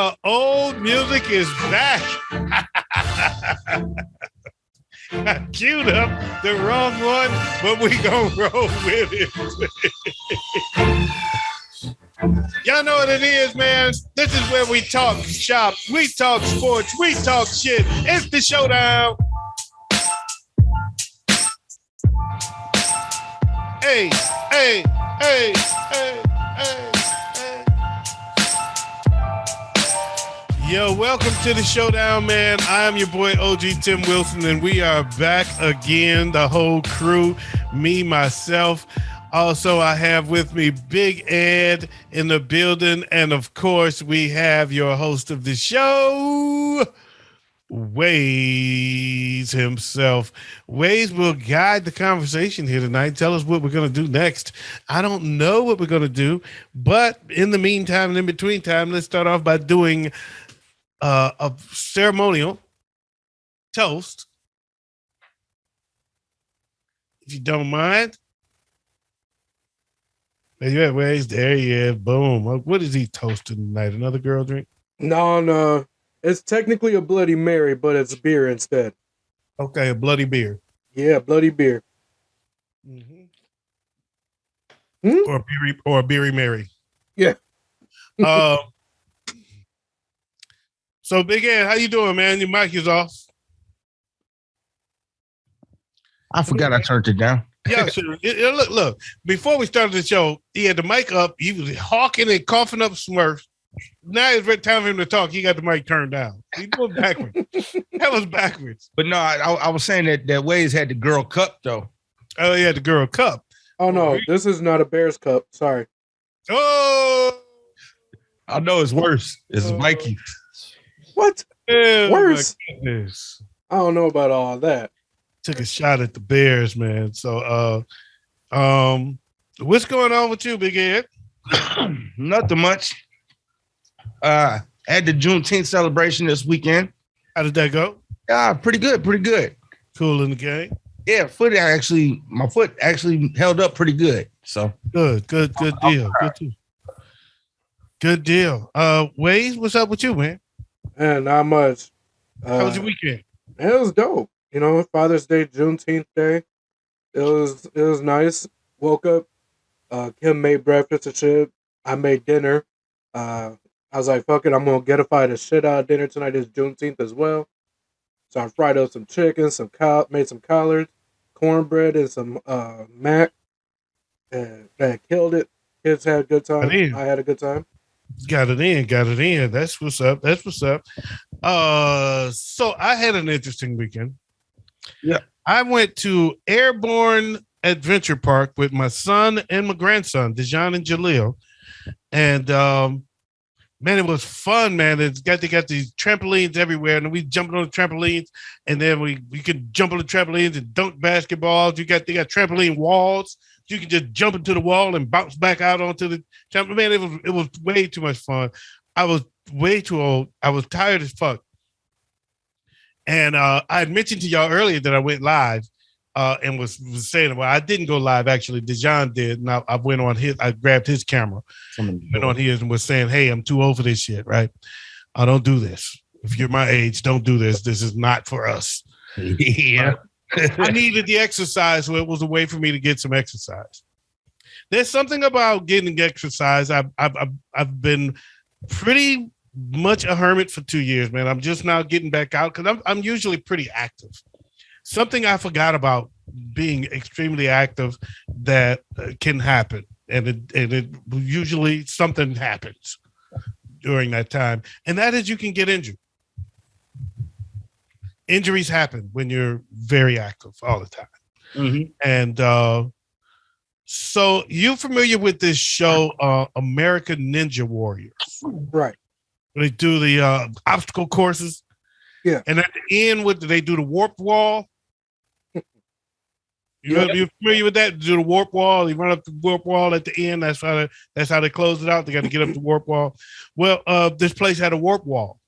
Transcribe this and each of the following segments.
The old music is back. I queued up the wrong one, but we gonna roll with it. Y'all know what it is, man. This is where we talk shop, we talk sports, we talk shit. It's the Showdown. Hey, hey, hey, hey, hey, hey. Yo, welcome to the Showdown, man. I am your boy OG Tim Wilson, and we are back again, the whole crew, me, myself. Also, I have with me Big Ed in the building, and of course, we have your host of the show, Wayz himself. Wayz will guide the conversation here tonight. Tell us what we're going to do next. I don't know what we're going to do, but in the meantime and in between time, let's start off by doing a ceremonial toast, if you don't mind. There you at, Wayz. There he is. Boom. What is he toasting tonight? Another girl drink? No. It's technically a Bloody Mary, but it's beer instead. Okay, a bloody beer. Yeah, bloody beer. Mm-hmm. Hmm? Or a beery Mary. Yeah. So Big Ed, how you doing, man? Your mic is off. I forgot I turned it down. Yeah, sure. Look. Before we started the show, he had the mic up. He was hawking and coughing up Smurfs. Now it's time for him to talk. He got the mic turned down. He doing backwards. That was backwards. But no, I was saying that Wayz had the girl cup though. Oh, yeah, the girl cup. Oh no, this is not a Bears cup. Sorry. Oh, I know it's worse. It's Mikey. What? oh Worse? my goodness. I don't know about all that. Took a shot at the Bears, man. So, what's going on with you, Big Ed? Nothing much. Had the Juneteenth celebration this weekend. How did that go? Pretty good. Cool in the game. Yeah, my foot actually held up pretty good. So Good deal. Good deal. Wayz, what's up with you, man? And not much. How was your weekend? It was dope. You know, Father's Day, Juneteenth Day. It was nice. Woke up. Kim made breakfast and shit. I made dinner. I was like, fuck it, I'm gonna getify the shit out of dinner tonight. It's Juneteenth as well. So I fried up some chicken, made some collards, cornbread, and some mac. And that killed it. Kids had a good time. I had a good time. Got it in. That's what's up. So I had an interesting weekend. Yeah. I went to Airborne Adventure Park with my son and my grandson, Dejan and Jaleel. And man, it was fun, man. They got these trampolines everywhere, and we jumped on the trampolines, and then we could jump on the trampolines and dunk basketballs. They got trampoline walls. You can just jump into the wall and bounce back out onto the trampoline. Man, it was way too much fun. I was way too old. I was tired as fuck. And I had mentioned to y'all earlier that I went live and was saying, well, I didn't go live, actually. Dejan did. And I went on I grabbed his camera, went on his and was saying, hey, I'm too old for this shit, right? I don't do this. If you're my age, don't do this. This is not for us. Yeah. I needed the exercise, so it was a way for me to get some exercise. There's something about getting exercise. I've been pretty much a hermit for 2 years, man. I'm just now getting back out because I'm usually pretty active. Something I forgot about being extremely active that can happen, and it usually something happens during that time, and that is you can get injured. Injuries happen when you're very active all the time. Mm-hmm. And so you're familiar with this show, American Ninja Warriors, Right. They do the obstacle courses. Yeah. And at the end, they do the warp wall. You're familiar with that? Do the warp wall. You run up the warp wall at the end. That's how they close it out. They got to get up the warp wall. Well, this place had a warp wall.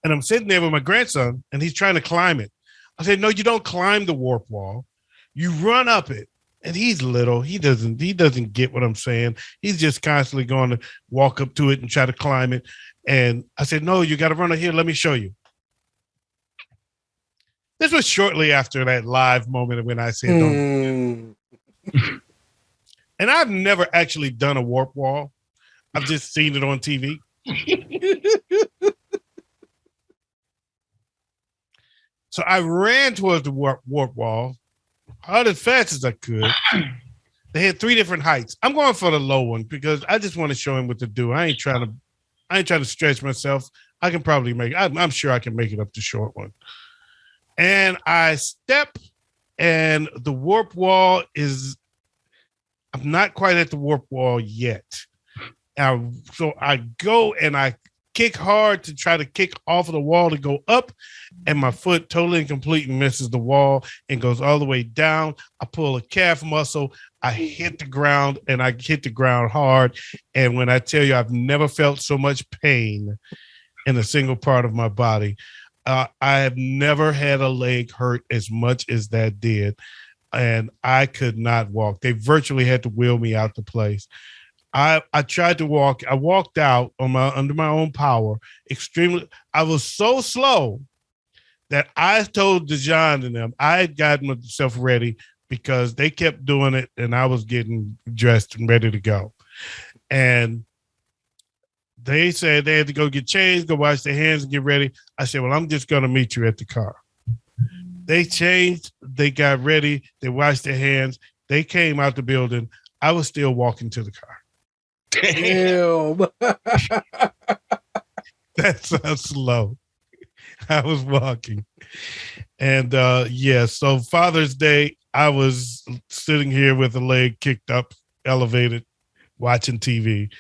And I'm sitting there with my grandson, and he's trying to climb it. I said, no, you don't climb the warp wall. You run up it, And he's little. He doesn't get what I'm saying. He's just constantly going to walk up to it and try to climb it. And I said, no, you got to run up here. Let me show you. This was shortly after that live moment when I said, don't. And I've never actually done a warp wall. I've just seen it on TV. So I ran towards the warp wall, out as fast as I could. They had 3 different heights. I'm going for the low one because I just want to show him what to do. I ain't trying to stretch myself. I can probably make. I'm sure I can make it up the short one. And I step, and the warp wall is. I'm not quite at the warp wall yet. So I go and I kick hard to try to kick off of the wall to go up, and my foot totally and completely misses the wall and goes all the way down. I pull a calf muscle. I hit the ground, and I hit the ground hard. And when I tell you, I've never felt so much pain in a single part of my body. I have never had a leg hurt as much as that did. And I could not walk. They virtually had to wheel me out the place. I tried to walk. I walked out under my own power. I was so slow that I told Dejan and them I had gotten myself ready because they kept doing it, and I was getting dressed and ready to go. And they said they had to go get changed, go wash their hands, and get ready. I said, well, I'm just going to meet you at the car. They changed. They got ready. They washed their hands. They came out the building. I was still walking to the car. Damn. That's how slow I was walking. And so Father's Day, I was sitting here with a leg kicked up, elevated, watching TV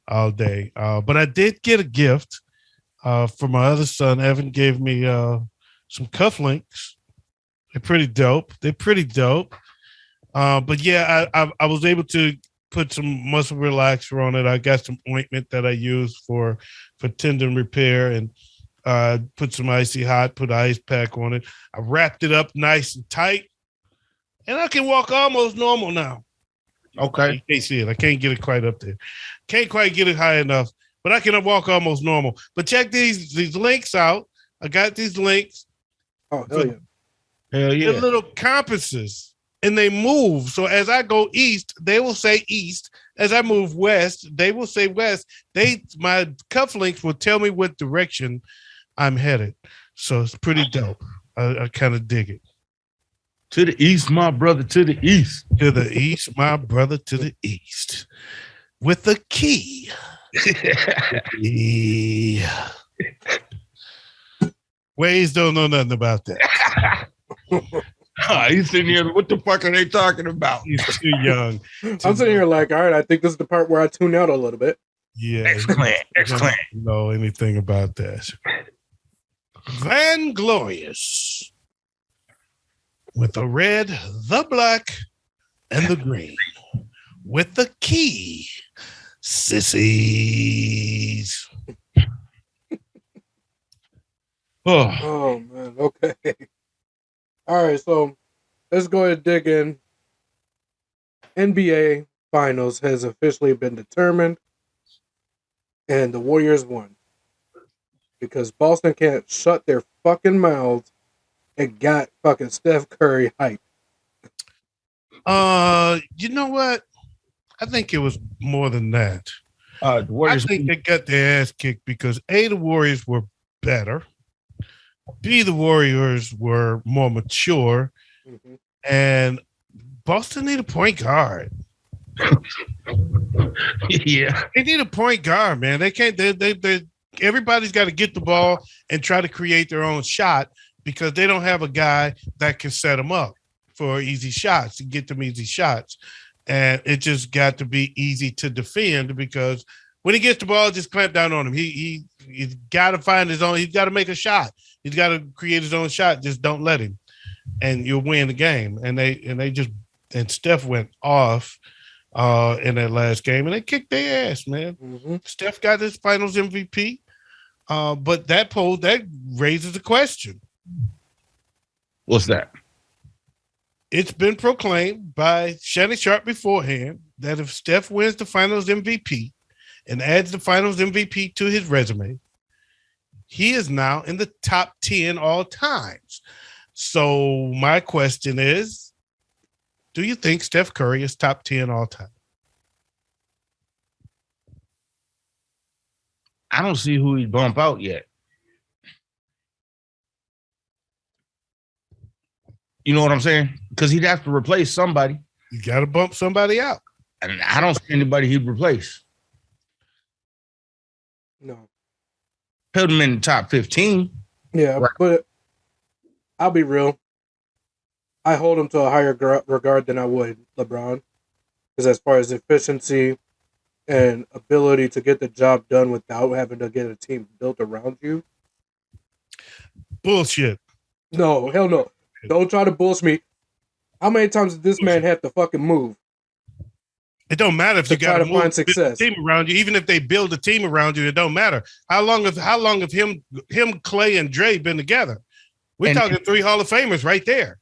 all day. But I did get a gift for my other son. Evan gave me some cufflinks. They're pretty dope. But yeah, I was able to put some muscle relaxer on it. I got some ointment that I use for tendon repair, and put some icy hot, put an ice pack on it. I wrapped it up nice and tight, and I can walk almost normal now. Okay. You can't see it. I can't get it quite up there. Can't quite get it high enough, but I can walk almost normal. But check these links out. I got these links. Oh, hell yeah. Hell yeah. They're little compasses, and they move. So as I go east, they will say east. As I move west, they will say west. My cufflinks will tell me what direction I'm headed. So it's pretty dope. I kind of dig it. To the east, my brother, to the east. To the east, my brother, to the east. With the key. Yeah. Wayz don't know nothing about that. He's sitting here. What the fuck are they talking about? He's too young. I'm sitting here like, all right, I think this is the part where I tune out a little bit. Yeah. Excellent. Don't know anything about that. Van Glorious. With the red, the black, and the green. With the key. Sissies. Oh, man. Okay. All right. So let's go ahead and dig in. NBA Finals has officially been determined, and the Warriors won because Boston can't shut their fucking mouths and got fucking Steph Curry hype. You know what? I think it was more than that. The Warriors. I think they got their ass kicked because A, the Warriors were better. B, the Warriors were more mature. Mm-hmm. And Boston need a point guard. Yeah. They need a point guard, man. They can't, everybody's got to get the ball and try to create their own shot because they don't have a guy that can set them up for easy shots, to get them easy shots. And it just got to be easy to defend because when he gets the ball, just clamp down on him. He's got to find his own. He's got to make a shot. He's got to create his own shot. Just don't let him, and you'll win the game. And Steph went off in that last game, and they kicked their ass, man. Mm-hmm. Steph got his Finals MVP, but that raises a question. What's that? it's been proclaimed by Shannon Sharp beforehand that if Steph wins the Finals MVP and adds the Finals MVP to his resume, he is now in the top 10 all times. So my question is, do you think Steph Curry is top 10 all time? I don't see who he'd bump out yet. You know what I'm saying? Because he'd have to replace somebody. You got to bump somebody out. And I don't see anybody he'd replace. No. Put him in the top 15. Yeah, right. But I'll be real. I hold him to a higher regard than I would LeBron. Because as far as efficiency and ability to get the job done without having to get a team built around you. Bullshit. No, hell no. Don't try to bullshit me. How many times did this man have to fucking move? It don't matter if you got to find success. Team around you. Even if they build a team around you, it don't matter. How long have him, Clay, and Dre been together? We're talking 3 Hall of Famers right there.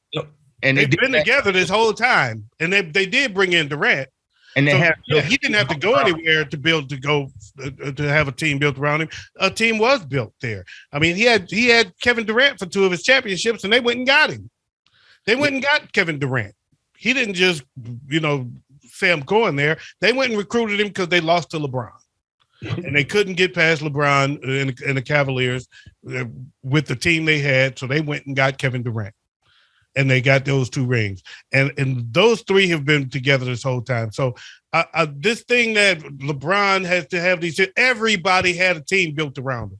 And they've been together this whole time. And they did bring in Durant. And he didn't have to go anywhere to have a team built around him. A team was built there. I mean, he had Kevin Durant for 2 of his championships, and they went and got him. They went and got Kevin Durant. He didn't just, say I'm going there. They went and recruited him because they lost to LeBron. And they couldn't get past LeBron and the Cavaliers with the team they had, so they went and got Kevin Durant. And they got those 2 rings. And those 3 have been together this whole time. So this thing that LeBron has to have these, everybody had a team built around him.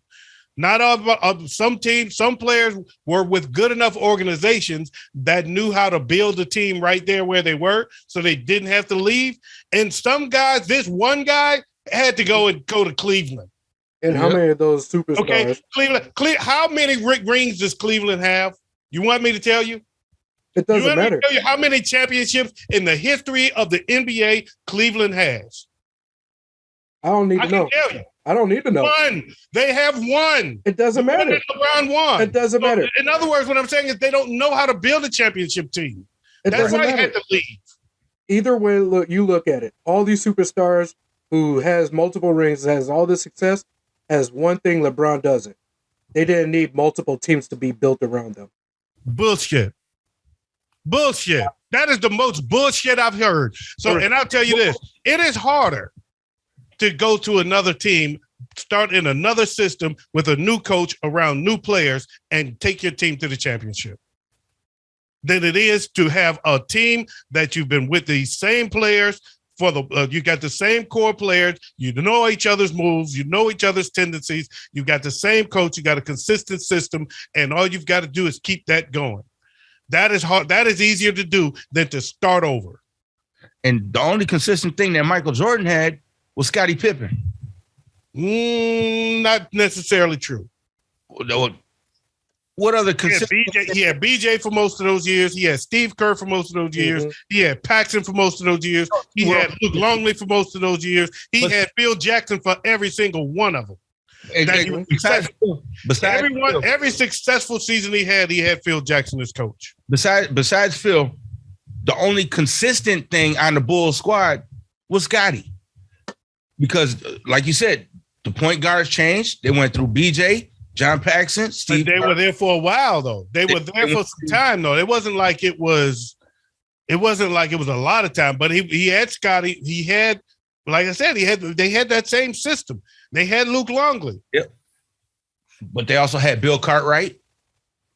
Not all, some teams, some players were with good enough organizations that knew how to build a team right there where they were, so they didn't have to leave. And some guys, this one guy had to go to Cleveland. And how many of those superstars? Okay, Cleveland. How many rings does Cleveland have? You want me to tell you? It doesn't matter. Tell you how many championships in the history of the NBA Cleveland has? I don't need to know. Tell you. I don't need to know. 1. They have 1. It doesn't matter. LeBron won. It doesn't matter. In other words, what I'm saying is they don't know how to build a championship team. That's why they had to leave. Either way, you look at it. All these superstars who has multiple rings, has all this success, has one thing LeBron doesn't. They didn't need multiple teams to be built around them. Bullshit. That is the most bullshit I've heard. So, and I'll tell you this, it is harder to go to another team, start in another system with a new coach around new players and take your team to the championship than it is to have a team that you've been with these same players for you got the same core players, you know each other's moves, you know each other's tendencies, you got the same coach, you got a consistent system, and all you've got to do is keep that going. That is hard. That is easier to do than to start over. And the only consistent thing that Michael Jordan had was Scottie Pippen. Not necessarily true. What other consistent? He had BJ for most of those years. He had Steve Kerr for most of those years. Mm-hmm. He had Paxson for most of those years. He had Luke Longley for most of those years. He had Phil Jackson for every single one of them. Every successful season he had Phil Jackson as coach. Besides Phil, the only consistent thing on the Bulls squad was Scottie. Because, like you said, the point guards changed. They went through BJ, John Paxson, Steve. But they were there for a while, though. They were there for some time, though. It wasn't like it was. It wasn't like it was a lot of time. But he had Scottie. He had, like I said, they had that same system. They had Luke Longley. Yep. But they also had Bill Cartwright.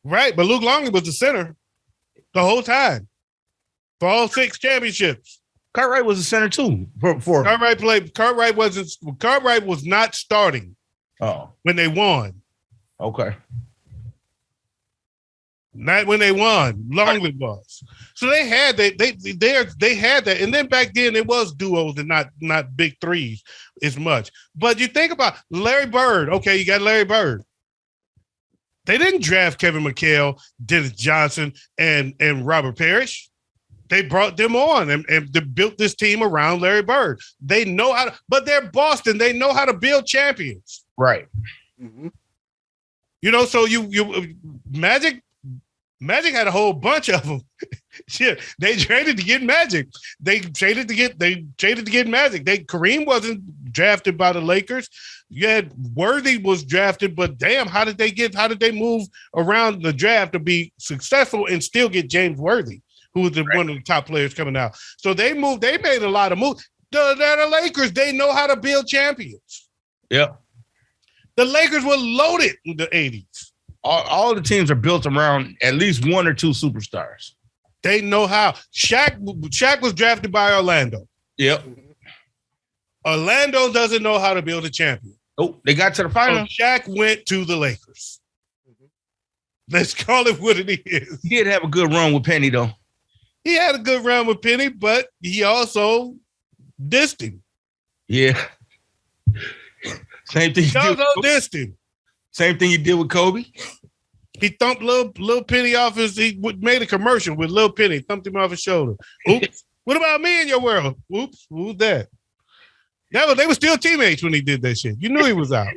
Right, but Luke Longley was the center the whole time for all 6 championships. Cartwright was the center too. Cartwright was not starting. When they won. Okay. Not when they won. Longley was. So they had that, and then back then it was duos and not big threes as much. But you think about Larry Bird. Okay, you got Larry Bird. They didn't draft Kevin McHale, Dennis Johnson, and Robert Parrish. They brought them on and they built this team around Larry Bird. They know how to, but they're Boston. They know how to build champions. Right. Mm-hmm. So you Magic had a whole bunch of them. Shit, they traded to get Magic. They traded to get Magic. Kareem wasn't drafted by the Lakers. You had Worthy was drafted, but damn, how did they move around the draft to be successful and still get James Worthy, who was one of the top players coming out? So they made a lot of moves. The Lakers, they know how to build champions. Yep. The Lakers were loaded in the 80s. All the teams are built around at least one or two superstars. They know how. Shaq was drafted by Orlando. Yep. Orlando doesn't know how to build a champion. Oh, they got to the final. So Shaq went to the Lakers. Let's call it what it is. He did have a good run with Penny, though. He had a good run with Penny, but he also dissed him. Yeah. Same thing. He also dissed him. Same thing he did with Kobe. He thumped Lil Penny off he made a commercial with Lil Penny, thumped him off his shoulder. Oops. What about me in your world? Oops. Who's that? They were still teammates when he did that shit. You knew he was out.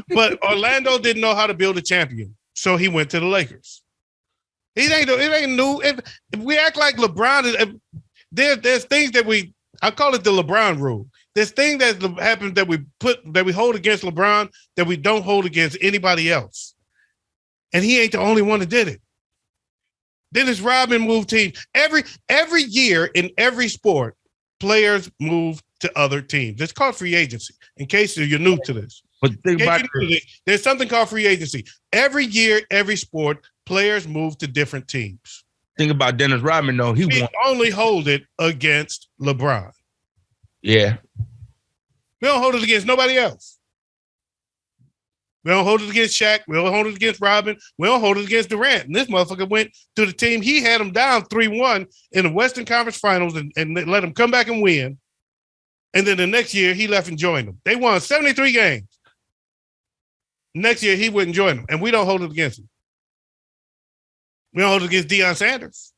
But Orlando didn't know how to build a champion, so he went to the Lakers. It ain't new. If we act like LeBron, there's things that I call it the LeBron rule. There's things that happen that we hold against LeBron that we don't hold against anybody else. And he ain't the only one that did it. Dennis Rodman moved teams. Every year in every sport, players move to other teams. It's called free agency, in case you're new to this. But there's something called free agency. Every year, every sport, players move to different teams. Think about Dennis Rodman, though. He won. Only hold it against LeBron. Yeah. We don't hold it against nobody else. We don't hold it against Shaq. We don't hold it against Robin. We don't hold it against Durant. And this motherfucker went to the team. He had him down 3-1 in the Western Conference Finals and let him come back and win. And then the next year, he left and joined them. They won 73 games. Next year, he wouldn't join them. And we don't hold it against him. We don't hold it against Deion Sanders.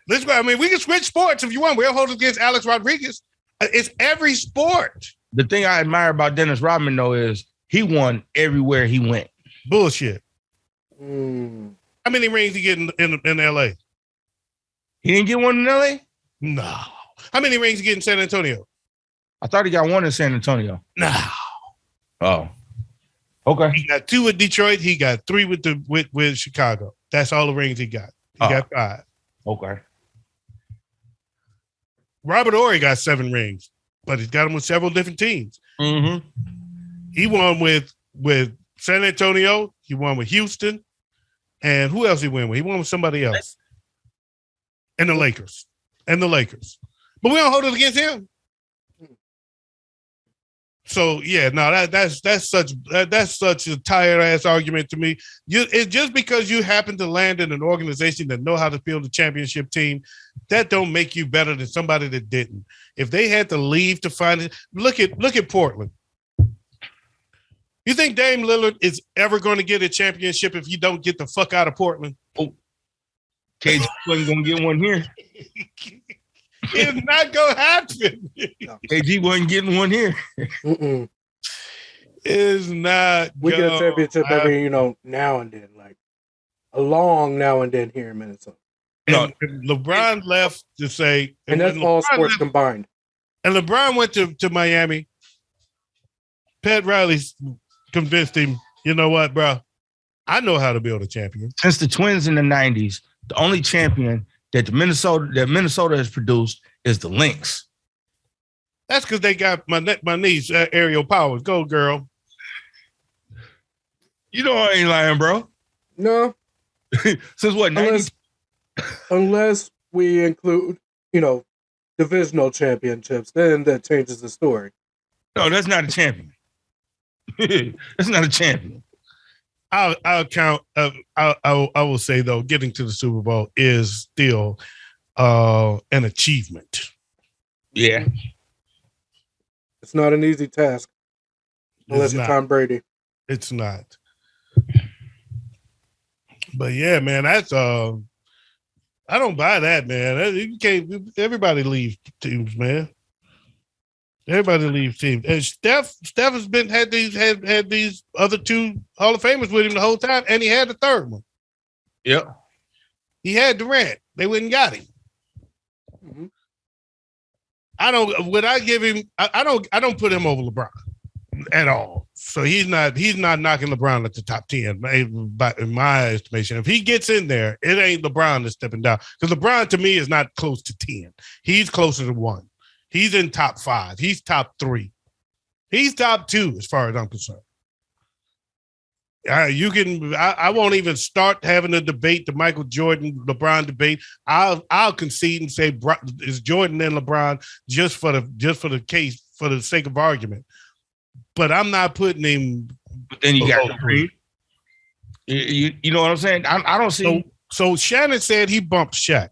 Let's go. I mean, we can switch sports if you want. We don't hold it against Alex Rodriguez. It's every sport. The thing I admire about Dennis Rodman, though, is he won everywhere he went. Bullshit. How many rings he get in L.A.? He didn't get one in L.A.? No. How many rings he get in San Antonio? I thought he got one in San Antonio. No. Oh. Okay. He got 2 with Detroit. He got 3 with Chicago. That's all the rings he got. He got 5. Okay. Robert Horry got 7 rings, but he's got them with several different teams. Mm-hmm. He won with San Antonio. He won with Houston. And who else he won with? He won with somebody else. And the Lakers. But we don't hold it against him. So yeah, no, that's such a tired ass argument to me. It's just because you happen to land in an organization that know how to build a championship team, that don't make you better than somebody that didn't. If they had to leave to find it, look at Portland. You think Dame Lillard is ever going to get a championship if you don't get the fuck out of Portland? Oh, KG wasn't going to get one here. It's not going to happen. KG wasn't getting one here. It's not. We get a championship every, now and then, like a long now and then here in Minnesota. And LeBron left to say, and that's all sports combined. And LeBron went to Miami. Pat Riley convinced him, you know what, bro? I know how to build a champion. Since the Twins in the 90s, the only champion that Minnesota has produced is the Lynx. That's because they got my niece, Ariel Powers. Go, girl. You know I ain't lying, bro. No. Since what, 90s? Unless we include, divisional championships, then that changes the story. No, that's not a champion. That's not a champion. I'll count. I will say though, getting to the Super Bowl is still an achievement. Yeah, it's not an easy task unless you're Tom Brady. It's not. But yeah, man, that's I don't buy that, man. You can't. Everybody leaves teams, man. Everybody leaves teams. And Steph has had these other 2 Hall of Famers with him the whole time, and he had the 3rd one. Yep. He had Durant. They wouldn't got him. Mm-hmm. I don't. Would I give him? I don't. I don't put him over LeBron at all. So he's not knocking LeBron at the top 10, but in my estimation. If he gets in there, it ain't LeBron that's stepping down. Because LeBron, to me, is not close to 10. He's closer to 1. He's in top 5. He's top 3. He's top 2 as far as I'm concerned. You can. I won't even start having a debate, the Michael Jordan LeBron debate. I'll concede and say it's Jordan and LeBron just for the case, for the sake of argument. But I'm not putting him. But then you got Creed. You know what I'm saying? I don't see. So Shannon said he bumped Shaq.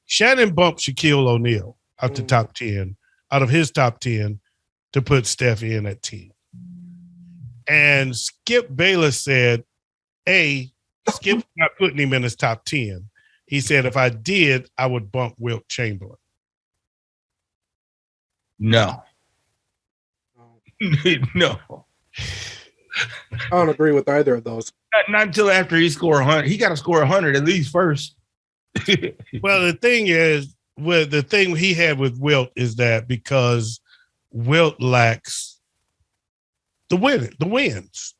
Shannon bumped Shaquille O'Neal out the top 10, out of his top 10, to put Steph in at 10. And Skip Bayless said, Skip's not putting him in his top 10. He said, if I did, I would bump Wilt Chamberlain. No. No. I don't agree with either of those. Not until after he scored 100. He got to score 100 at least first. Well, the thing is, the thing he had with Wilt is that because Wilt lacks the wins.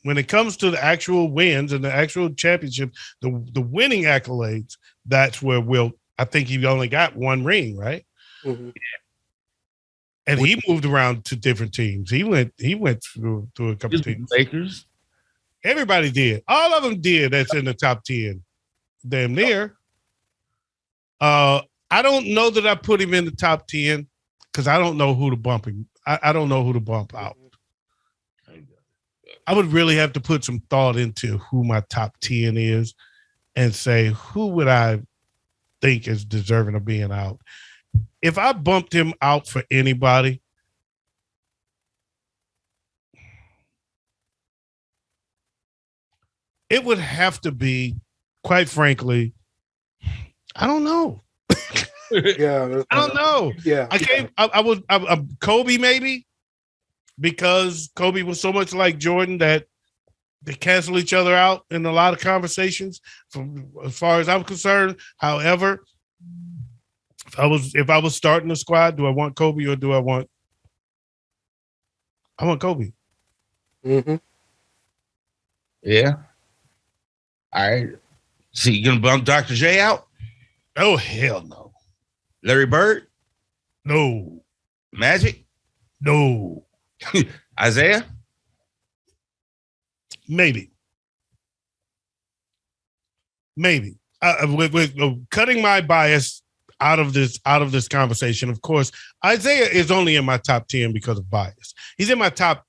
When it comes to the actual wins and the actual championship, the winning accolades, that's where Wilt, I think he only got 1 ring, right? Mm-hmm. And he moved around to different teams. He went through a couple of teams. Lakers. Everybody did. All of them did. That's in the top 10. Damn near. I don't know that I put him in the top 10 because I don't know who to bump him. I don't know who to bump out. I would really have to put some thought into who my top 10 is and say, who would I think is deserving of being out? If I bumped him out for anybody, it would have to be, quite frankly, I don't know. Yeah, I don't know. Yeah, I can't. I would. Kobe maybe, because Kobe was so much like Jordan that they cancel each other out in a lot of conversations. From as far as I'm concerned, however, if I was starting the squad, do I want Kobe or do I want Kobe? Mm-hmm. Yeah. All right. So you gonna bump Dr. J out? Oh hell no. Larry Bird? No. Magic? No. Isaiah? Maybe. With cutting my bias out of this conversation, of course, Isaiah is only in my top 10 because of bias. He's in my top.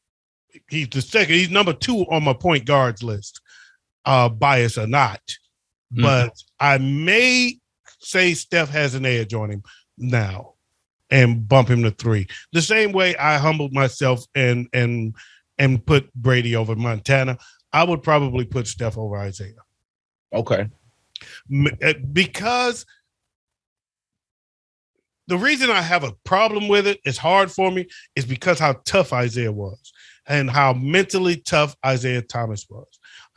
He's the second. He's number 2 on my point guards list, bias or not. Mm-hmm. But I may say Steph has an edge on him now and bump him to 3. The same way I humbled myself and put Brady over Montana, I would probably put Steph over Isaiah. Okay. Because the reason I have a problem with it, it's hard for me, is because how tough Isaiah was and how mentally tough Isaiah Thomas was.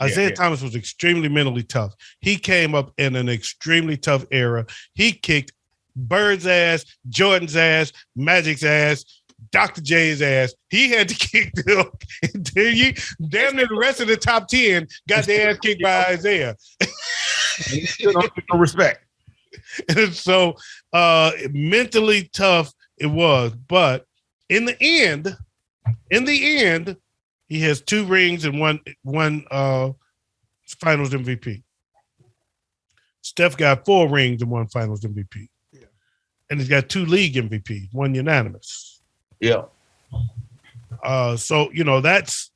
Isaiah Thomas was extremely mentally tough. He came up in an extremely tough era. He kicked Bird's ass, Jordan's ass, Magic's ass, Dr. J's ass. He had to kick them until damn near the rest of the top 10 got their ass kicked by Isaiah. Still don't get no respect. And so mentally tough it was. But in the end, he has 2 rings and one Finals MVP. Steph got 4 rings and 1 Finals MVP. Yeah. And he's got 2 league MVPs, 1 unanimous. Yeah. So, that's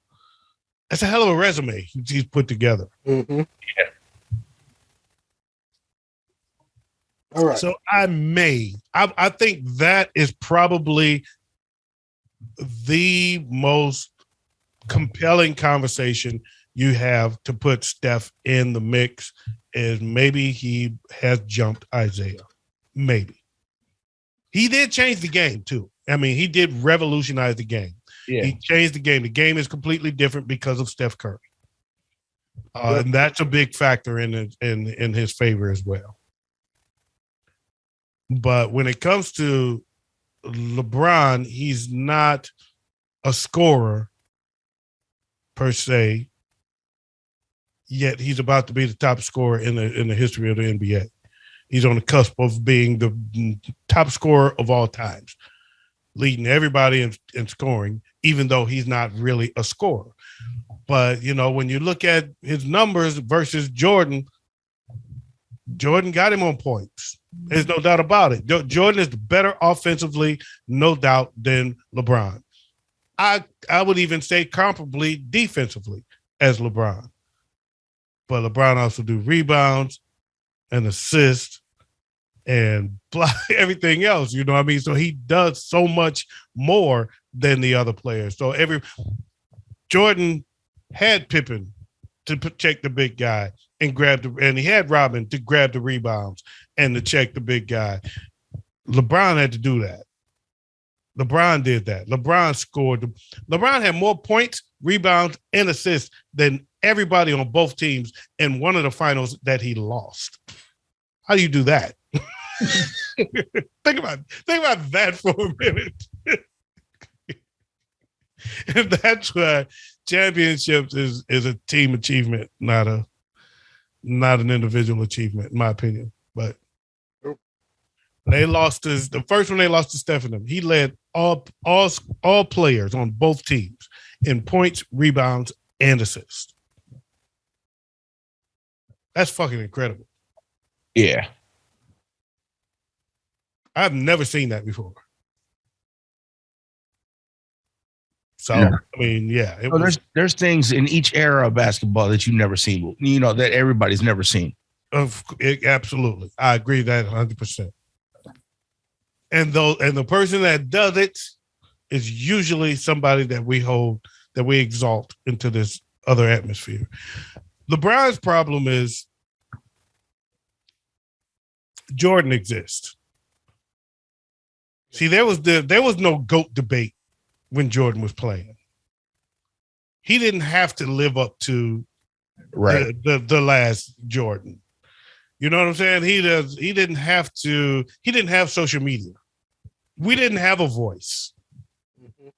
a hell of a resume he's put together. Mm-hmm. Yeah. All right. So I think that is probably the most compelling conversation you have to put Steph in the mix, is maybe he has jumped Isaiah. Maybe. He did change the game too. I mean, he did revolutionize the game. Yeah. He changed the game. The game is completely different because of Steph Curry. And that's a big factor in his favor as well. But when it comes to LeBron, he's not a scorer per se, yet he's about to be the top scorer in the history of the NBA. He's on the cusp of being the top scorer of all times, leading everybody in scoring, even though he's not really a scorer. But, when you look at his numbers versus Jordan got him on points. There's no doubt about it. Jordan is better offensively, no doubt, than LeBron. I would even say comparably defensively as LeBron. But LeBron also do rebounds and assists and everything else, you know what I mean? So he does so much more than the other players. So Jordan had Pippen to check the big guy and he had Robin to grab the rebounds and to check the big guy. LeBron had to do that. LeBron did that. LeBron scored. LeBron had more points, rebounds, and assists than everybody on both teams in one of the finals that he lost. How do you do that? Think about that for a minute. And that's why championships is a team achievement, not an individual achievement, in my opinion. But they lost the first one they lost to Stephen. He led all players on both teams in points, rebounds, and assists. That's fucking incredible. Yeah. I've never seen that before. So, Yeah. I mean, yeah. There's things in each era of basketball that you've never seen, that everybody's never seen. Absolutely. I agree that 100%. And the person that does it is usually somebody that we exalt into this other atmosphere. LeBron's problem is Jordan exists. See, there was no GOAT debate when Jordan was playing. He didn't have to live up to the last Jordan. You know what I'm saying? He didn't have social media. We didn't have a voice. Mm-hmm.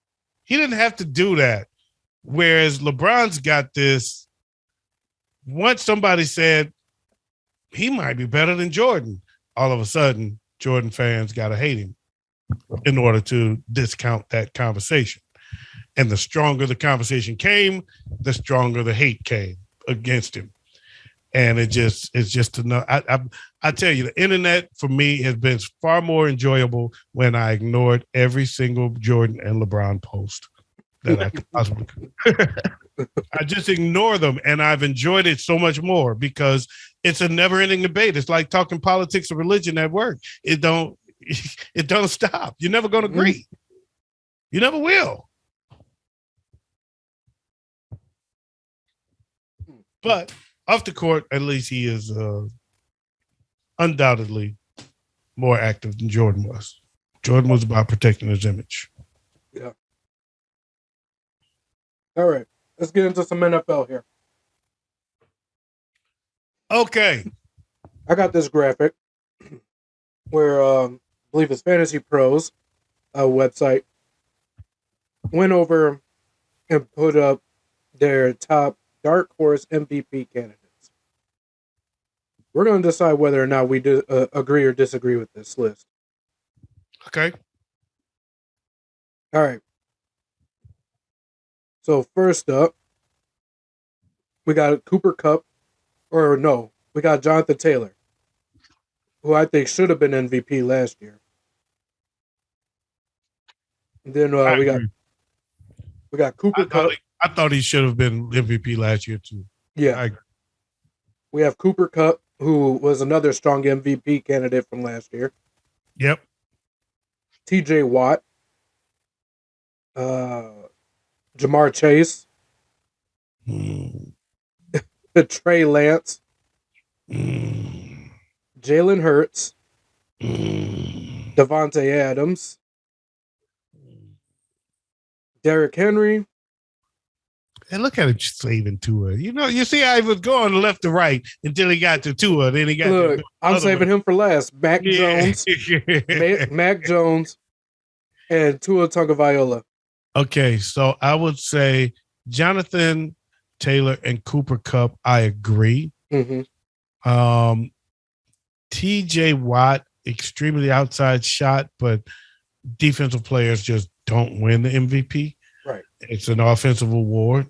He didn't have to do that. Whereas LeBron's got this. Once somebody said he might be better than Jordan, all of a sudden Jordan fans got to hate him in order to discount that conversation. And the stronger the conversation came, the stronger the hate came against him. And it's just enough. I tell you, the internet for me has been far more enjoyable when I ignored every single Jordan and LeBron post that I could possibly. I just ignore them, and I've enjoyed it so much more because it's a never-ending debate. It's like talking politics or religion at work. It don't stop. You're never going to agree. You never will. But off the court, at least he is undoubtedly more active than Jordan was. Jordan was about protecting his image. Yeah. All right. Let's get into some NFL here. Okay. I got this graphic where I believe it's Fantasy Pros website went over and put up their top dark horse MVP candidates. We're going to decide whether or not we do agree or disagree with this list. Okay. All right. So first up, we got Cooper Kupp, we got Jonathan Taylor, who I think should have been MVP last year. And then we got Cooper Kupp. I thought he should have been MVP last year too. Yeah. We have Cooper Kupp, who was another strong MVP candidate from last year. Yep. TJ Watt. Jamar Chase. Trey Lance. Jalen Hurts. Devontae Adams. Derrick Henry. And look at him saving Tua. You see how he was going left to right until he got to Tua. Then he got. Look, I'm saving him for last. Mac Jones, Mac Jones, and Tua Tagovailoa. Okay, so I would say Jonathan Taylor and Cooper Kupp. I agree. Mm-hmm. T.J. Watt, extremely outside shot, but defensive players just don't win the MVP. Right. It's an offensive award.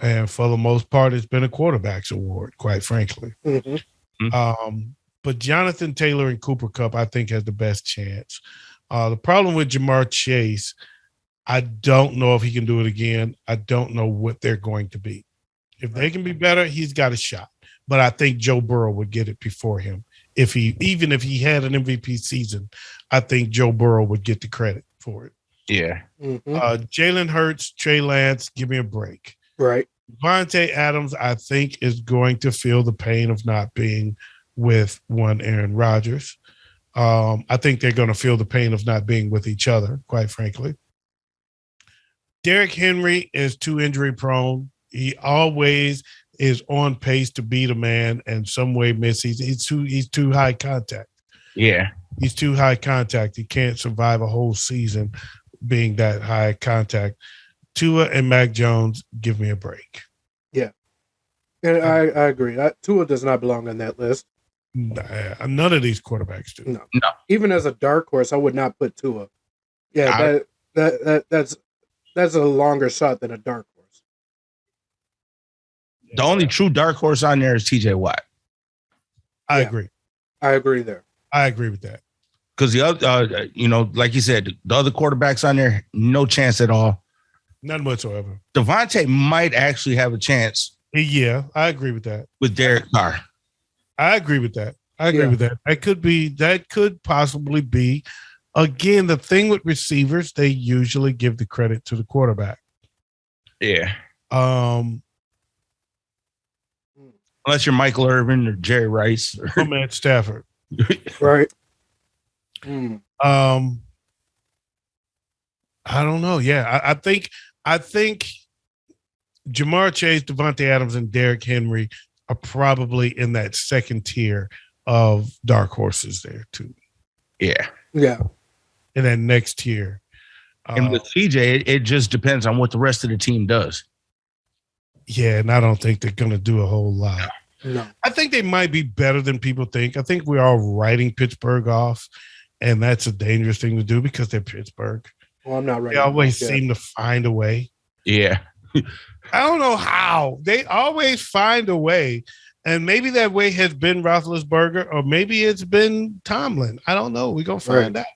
And for the most part, it's been a quarterback's award, quite frankly. Mm-hmm. But Jonathan Taylor and Cooper Kupp, I think, has the best chance. The problem with Jamar Chase, I don't know if he can do it again. I don't know what they're going to be. If they can be better, he's got a shot. But I think Joe Burrow would get it before him. Even if he had an MVP season, I think Joe Burrow would get the credit for it. Yeah. Mm-hmm. Jalen Hurts, Trey Lance, give me a break. Right. Devontae Adams, I think, is going to feel the pain of not being with one Aaron Rodgers. I think they're going to feel the pain of not being with each other, quite frankly. Derrick Henry is too injury prone. He always is on pace to beat a man and some way miss. He's too high contact. Yeah. He's too high contact. He can't survive a whole season being that high contact. Tua and Mac Jones, give me a break. Yeah. And I agree. Tua does not belong on that list. None of these quarterbacks do. No. Even as a dark horse, I would not put Tua. Yeah, that's a longer shot than a dark horse. The only true dark horse on there is TJ Watt. I agree. I agree there. I agree with that. Because the other, like you said, the other quarterbacks on there, no chance at all. None whatsoever. Devontae might actually have a chance. Yeah, I agree with that. With Derek Carr. I agree with that. That could possibly be. Again, the thing with receivers, they usually give the credit to the quarterback. Yeah. Unless you're Michael Irvin or Jerry Rice or Matt Stafford. Right. I don't know. Yeah, I think Jamar Chase, Devontae Adams, and Derrick Henry are probably in that second tier of dark horses there too. Yeah. Yeah. In that next tier. And with CJ, it just depends on what the rest of the team does. Yeah, and I don't think they're going to do a whole lot. No. I think they might be better than people think. I think we're all writing Pittsburgh off, and that's a dangerous thing to do because they're Pittsburgh. Well, I'm not right. They always seem to find a way. Yeah. I don't know how. They always find a way. And maybe that way has been Roethlisberger, or maybe it's been Tomlin. I don't know. We're going to find out.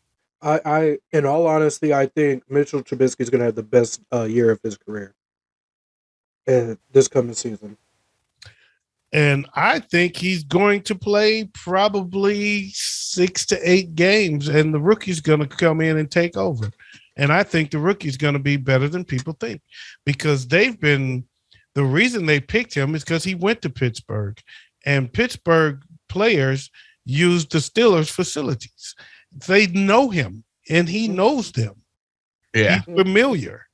I, in all honesty, I think Mitchell Trubisky is going to have the best year of his career this coming season. And I think he's going to play probably 6 to 8 games, and the rookie's going to come in and take over. And I think the rookie's going to be better than people think, because the reason they picked him is because he went to Pittsburgh, and Pittsburgh players use the Steelers facilities. They know him, and he knows them. Yeah. He's familiar.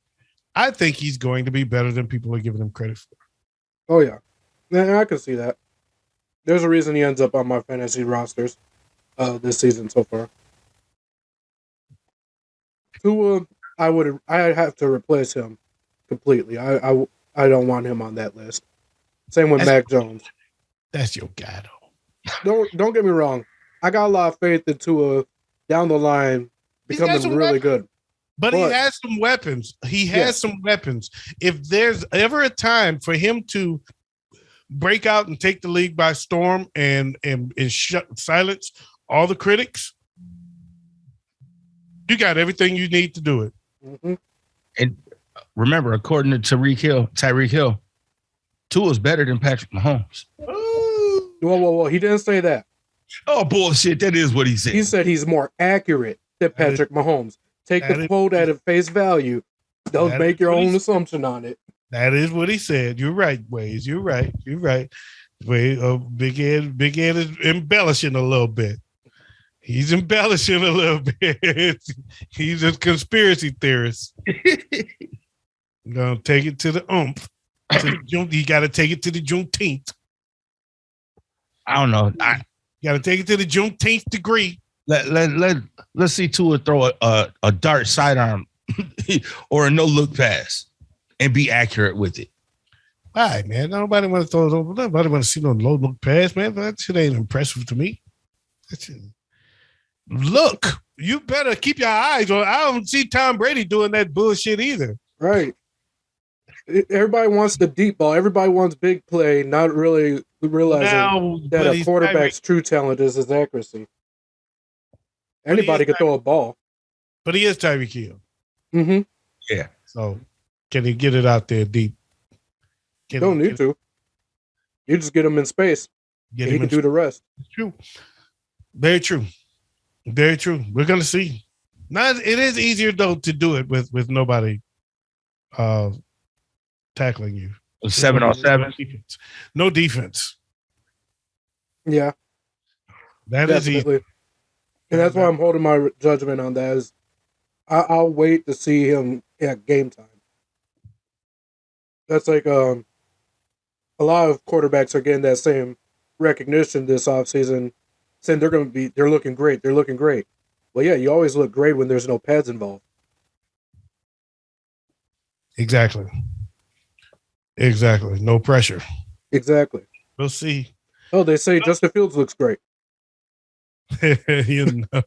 I think he's going to be better than people are giving him credit for. Oh, yeah. I can see that. There's a reason he ends up on my fantasy rosters this season so far. Tua, I'd have to replace him completely. I don't want him on that list. Same with Mac Jones. That's your guy, though. Don't get me wrong. I got a lot of faith in Tua down the line becoming really good. But he has some weapons. Some weapons. If there's ever a time for him to break out and take the league by storm and silence all the critics, you got everything you need to do it. Mm-hmm. And remember, according to Tyreek Hill, Tua's better than Patrick Mahomes. Whoa. He didn't say that. Oh, bullshit. That is what he said. He said he's more accurate than Patrick Mahomes. Take the quote at face value. Don't make your own assumption on it. That is what he said. You're right, Wayz. You're right. Big Ed is embellishing a little bit. He's embellishing a little bit. He's a conspiracy theorist. I'm going to take it to the oomph. You got to take it to the Juneteenth. I don't know. You got to take it to the Juneteenth degree. Let's see Tua throw a dart sidearm or a no look pass and be accurate with it. All right, man. Nobody want to throw it over. Nobody want to see no low look pass, man. That shit ain't impressive to me. Look, you better keep your eyes on. I don't see Tom Brady doing that bullshit either. Right. Everybody wants the deep ball. Everybody wants big play, not really realizing that a quarterback's true talent is his accuracy. Anybody could throw a ball. But he is Tyreek Hill. Mm-hmm. Yeah. So can he get it out there deep? Don't need to. You just get him in space. He can do the rest. It's true. Very true. Very true. We're gonna see. It is easier though to do it with nobody tackling you. 7-on-7. No defense. Yeah. That is easy. And that's why I'm holding my judgment on that. Is I'll wait to see him at game time. That's like a lot of quarterbacks are getting that same recognition this offseason, saying they're looking great. They're looking great. Well, yeah, you always look great when there's no pads involved. Exactly. No pressure. Exactly. We'll see. Oh, they say Justin Fields looks great. You know.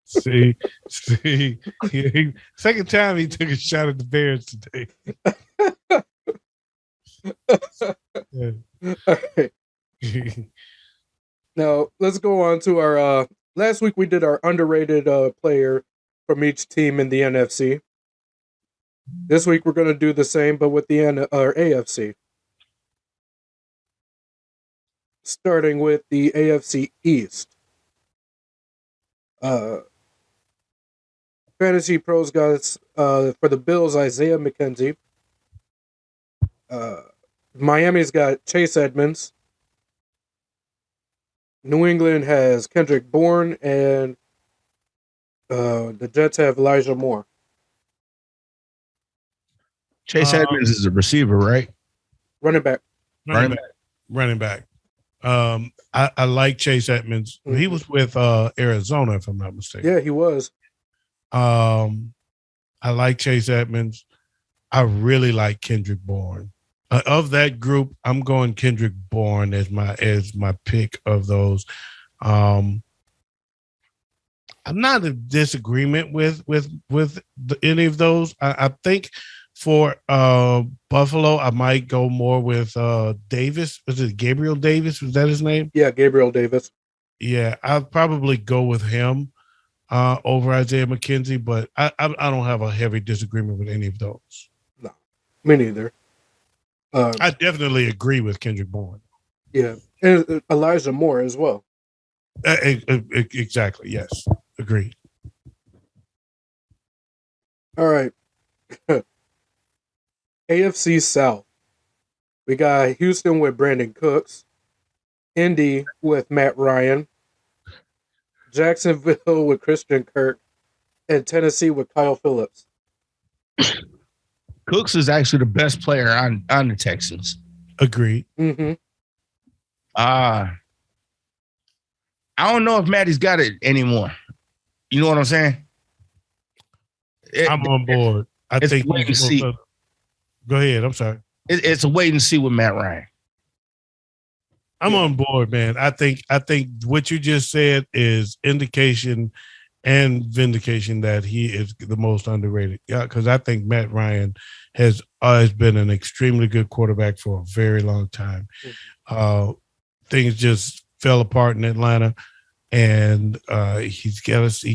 See. Second time he took a shot at the Bears today. Right. Now let's go on to our. Last week we did our underrated player from each team in the NFC. This week we're going to do the same, but with the AFC. Starting with the AFC East. Fantasy Pros got for the Bills, Isaiah McKenzie. Miami's got Chase Edmonds. New England has Kendrick Bourne, and the Jets have Elijah Moore. Chase Edmonds is a receiver, right? Running back. Running back. I like Chase Edmonds. Mm-hmm. He was with Arizona, if I'm not mistaken. Yeah, he was. I like Chase Edmonds. I really like Kendrick Bourne. Of that group, I'm going Kendrick Bourne as my pick of those. I'm not in disagreement with any of those. I think for Buffalo, I might go more with Davis. Was it Gabriel Davis? Was that his name? Yeah, Gabriel Davis. Yeah, I'll probably go with him over Isaiah McKenzie, but I don't have a heavy disagreement with any of those. No, me neither. I definitely agree with Kendrick Bourne. Yeah, and Elijah Moore as well. Exactly. Yes, agreed. All right. AFC South. We got Houston with Brandon Cooks, Indy with Matt Ryan, Jacksonville with Christian Kirk, and Tennessee with Kyle Phillips. Cooks is actually the best player on the Texans. Agreed. Mm-hmm. I don't know if Matty's got it anymore. You know what I'm saying? I'm on board. I think wait and see. Go ahead. I'm sorry. It's a wait and see with Matt Ryan. I'm on board, man. I think what you just said is indication and vindication that he is the most underrated. Yeah, because I think Matt Ryan has been an extremely good quarterback for a very long time. Things just fell apart in Atlanta, and he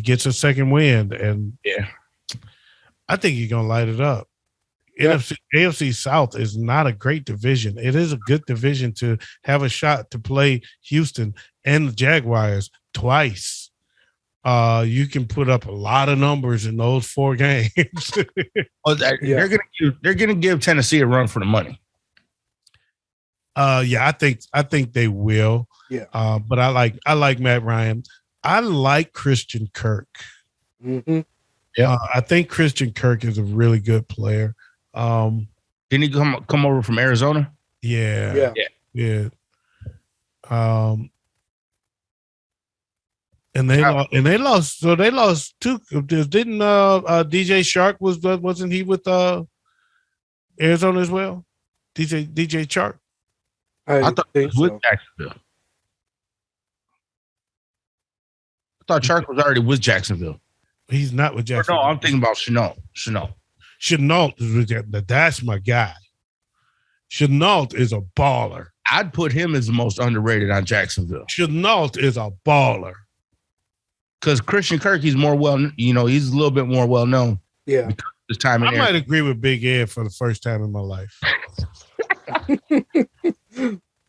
gets a second win, and yeah, I think he's gonna light it up. Yeah. AFC South is not a great division. It is a good division to have a shot to play Houston and the Jaguars twice. You can put up a lot of numbers in those 4 games. Well, they're gonna give Tennessee a run for the money. Yeah, I think they will. Yeah. But I like Matt Ryan. I like Christian Kirk. Mm-hmm. Yeah. I think Christian Kirk is a really good player. Didn't he come over from Arizona? Yeah. And they lost. So they lost two. Didn't DJ Shark wasn't he with Arizona as well? DJ Shark. I thought he was with Jacksonville. I thought Shark was already with Jacksonville. He's not with Jacksonville. No, I'm thinking about Chenault. Chenault is with that's my guy. Chenault is a baller. I'd put him as the most underrated on Jacksonville. Chenault is a baller. Because Christian Kirk, he's more he's a little bit more well known. Yeah. His time in I might agree with Big Ed for the first time in my life.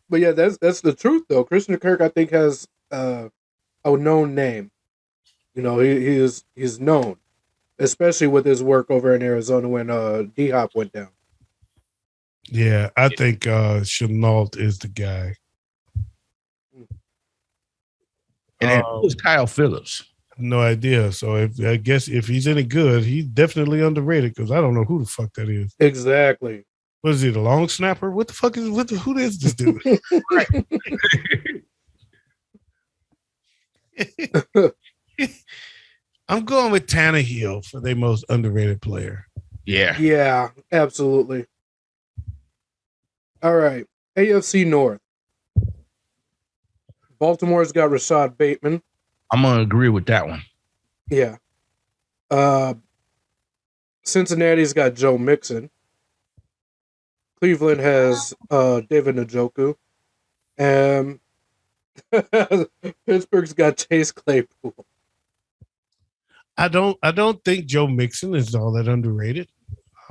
But yeah, that's the truth though. Christian Kirk, I think, has a known name. He's known, especially with his work over in Arizona when D-Hop went down. Yeah, I think Chenault is the guy. And then who's Kyle Phillips? No idea. So I guess if he's any good, he's definitely underrated because I don't know who the fuck that is. Exactly. What is he, the long snapper? What the fuck is who is this dude? I'm going with Tannehill for their most underrated player. Yeah. Yeah, absolutely. All right. AFC North. Baltimore's got Rashad Bateman. I'm going to agree with that one. Yeah. Cincinnati's got Joe Mixon. Cleveland has David Njoku. And Pittsburgh's got Chase Claypool. I don't think Joe Mixon is all that underrated.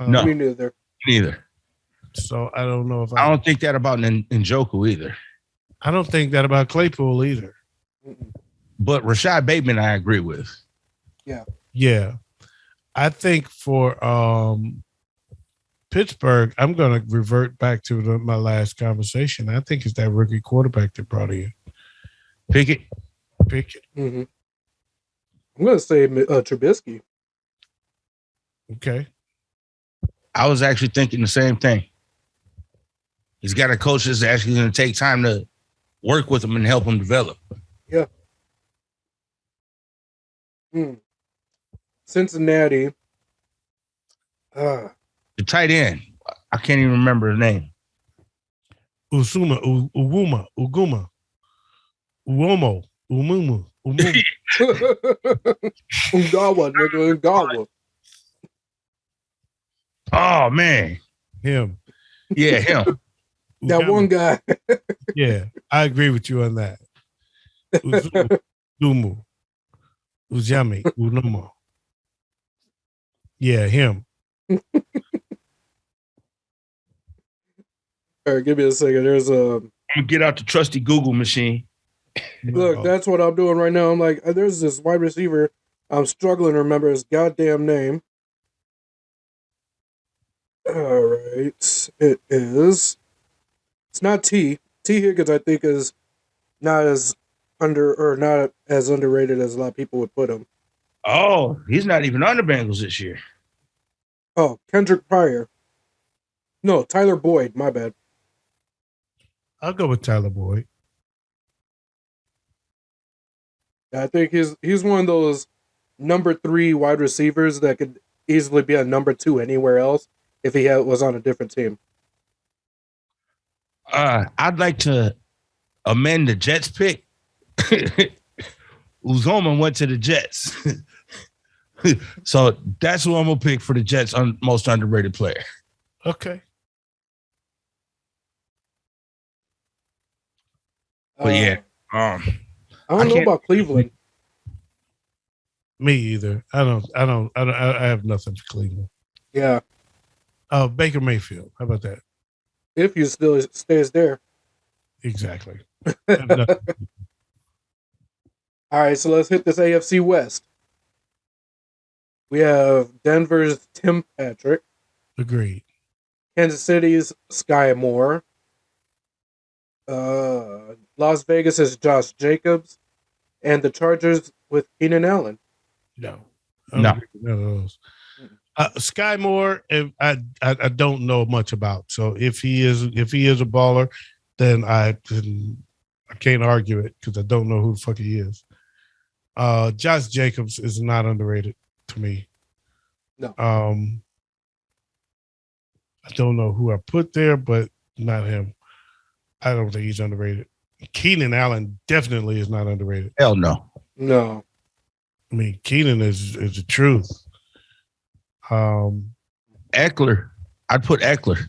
No. Me neither. Neither. So I don't know if I don't think that about Njoku either. I don't think that about Claypool either. But Rashad Bateman, I agree with. Yeah. Yeah. I think for Pittsburgh, I'm going to revert back to my last conversation. I think it's that rookie quarterback they brought in. Pickett. Mm-hmm. I'm going to say Trubisky. Okay. I was actually thinking the same thing. He's got a coach that's actually going to take time to work with him and help him develop. Yeah. Cincinnati. The tight end. I can't even remember his name. Uwomo. Ungawa, nigga. Ungawa. Oh, man. Him. Yeah, him. That one guy. Yeah, I agree with you on that. Uzumu. Ujami. Unomo. Yeah, him. All right, give me a second. There's a... I'm going to get out the trusty Google machine. Look, that's what I'm doing right now. I'm like, there's this wide receiver. I'm struggling to remember his goddamn name. All right. It is... It's not T. T. Higgins, I think, is not as not as underrated as a lot of people would put him. Oh, he's not even on the Bengals this year. Oh, Kendrick Pryor. No, Tyler Boyd. My bad. I'll go with Tyler Boyd. I think he's one of those number 3 wide receivers that could easily be a number 2 anywhere else if he was on a different team. I'd like to amend the Jets pick. Uzoma went to the Jets. So that's who I'm going to pick for the Jets' most underrated player. Okay. But yeah. I don't know about Cleveland. Me either. I have nothing for Cleveland. Yeah. Baker Mayfield. How about that? If he still stays there. Exactly. All right, so let's hit this AFC West. We have Denver's Tim Patrick. Agreed. Kansas City's Sky Moore. Las Vegas is Josh Jacobs. And the Chargers with Keenan Allen. No. No. None of those. Sky Moore, I don't know much about. So if he is a baller, then I can't argue it because I don't know who the fuck he is. Josh Jacobs is not underrated to me. No. I don't know who I put there, but not him. I don't think he's underrated. Keenan Allen definitely is not underrated. Hell no. No. I mean, Keenan is the truth. Eckler. I'd put Eckler.